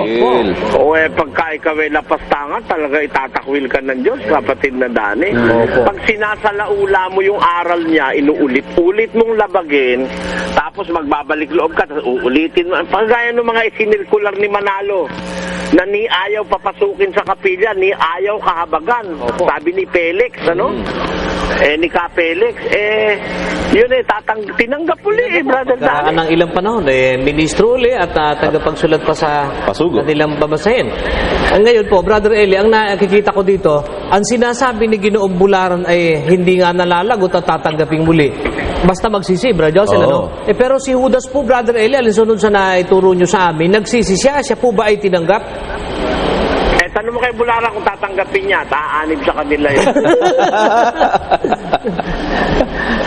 O pagka ikaw ay lapastangan, talaga itatakwil ka ng Diyos, kapatid na Dani. Pag sinasalaula mo yung aral niya, inuulit-ulit mong labagin, tapos magbabalik loob ka, tapos uulitin mo. Pagaya ng mga isinirkular ni Manalo, na ni ayaw papasukin sa kapilya, ni ayaw kahabagan. Sabi ni Felix, ano? Ni Ka Felix, yun tinanggap uli, brother Karaan Dani. ng ilang panahon, ministro uli at tagapagsulat pa sa Pasugo. kanilang babasahin. Ngayon po, Brother Eli, ang nakikita ko dito, ang sinasabi ni Ginoong Bularan ay hindi nga nalalagot at tatanggaping muli. Basta magsisi, Brother Josel, Oo. ano? Pero si Judas po, Brother Eli, alinsunod sa naituro nyo sa amin, nagsisi siya po ba ay tinanggap? Tanong mo kay Bulara kung tatanggapin niya, aanib sa kanila yun.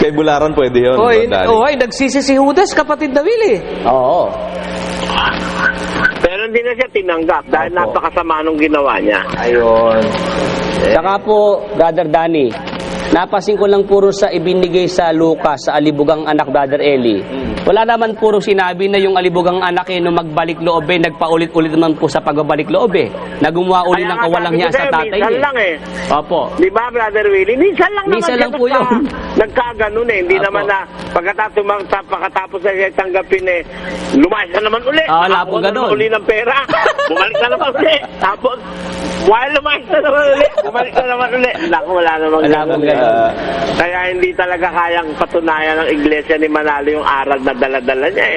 Kay Bularan pwede yun, Oy, Brad Danny. nagsisi si Judas, kapatid na Willie. Oo. Pero hindi na siya tinanggap dahil napakasama nung ginawa niya. Ayun. Saka po, Brother Danny, napasin ko lang puro sa ibinigay sa Lucas, sa alibugang anak, Brother Eli. Wala naman puro sinabi na yung alibugang anak nung magbalik loob nagpaulit-ulit naman po sa pagbabalik loob Nagumawa uli ng kawalang niya sa tatay minsan lang Opo. Di ba, Brother Willie? Minsan lang Minsan naman lang po yun. Nagkaganon Hindi Apo. naman na pagkatapos na siya tanggapin lumayas na naman uli. Wala Nakakuha pong na ganon. naman uli ng pera. Bumalik na naman uli. Tapos, while lumayas na naman uli, bumalik na naman uli. Naku, wala namang Wala ganon. pong ganon. Kaya hindi talaga kayang patunayan ng Iglesia ni Manalo yung aral na dala-dala niya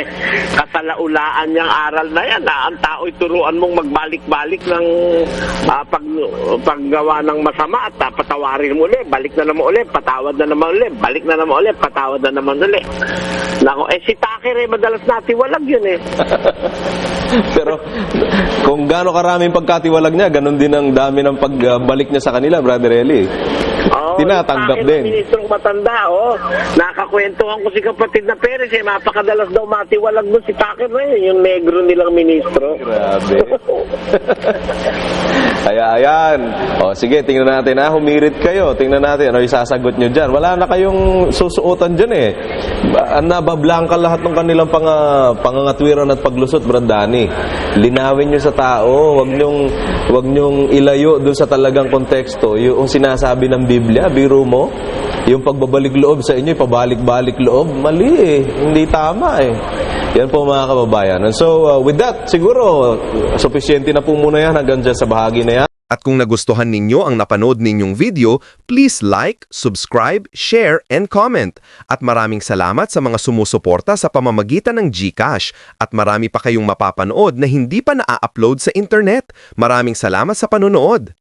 Kasalaulaan niyang aral na yan. Ang tao'y turuan mong magbalik-balik ng paggawa ng masama at patawarin mo ulit. Balik na naman ulit, patawad na naman ulit. Balik na naman ulit, patawad na naman ulit. Nako, si Takir madalas natiwalag yun Pero kung gaano karaming pagkatiwalag niya, ganun din ang dami ng pagbalik niya sa kanila, Brother Eli. Tinatanggap din. Ministrong matanda, nakakwentuhan ko si kapatid na Perez, mapakadalas daw matiwalag mo si Takir yung negro nilang ministro. Grabe. Kaya ayan. Sige, tingnan natin. Humirit kayo. Tingnan natin. Ano isasagot nyo dyan? Wala na kayong susuotan dyan Nabablangka lahat ng kanilang pangangatwiran at paglusot, Brad Danny. Linawin nyo sa tao. Wag nyong ilayo dun sa talagang konteksto. Yung sinasabi ng Biblia, biro mo, yung pagbabalik loob sa inyo, pabalik-balik loob, mali Hindi tama Yan po mga kababayan. And so, with that, siguro, sufisyente na po muna yan hanggang dyan sa bahagi na yan. At kung nagustuhan ninyo ang napanood ninyong video, please like, subscribe, share, and comment. At maraming salamat sa mga sumusuporta sa pamamagitan ng GCash. At marami pa kayong mapapanood na hindi pa na-upload sa internet. Maraming salamat sa panonood.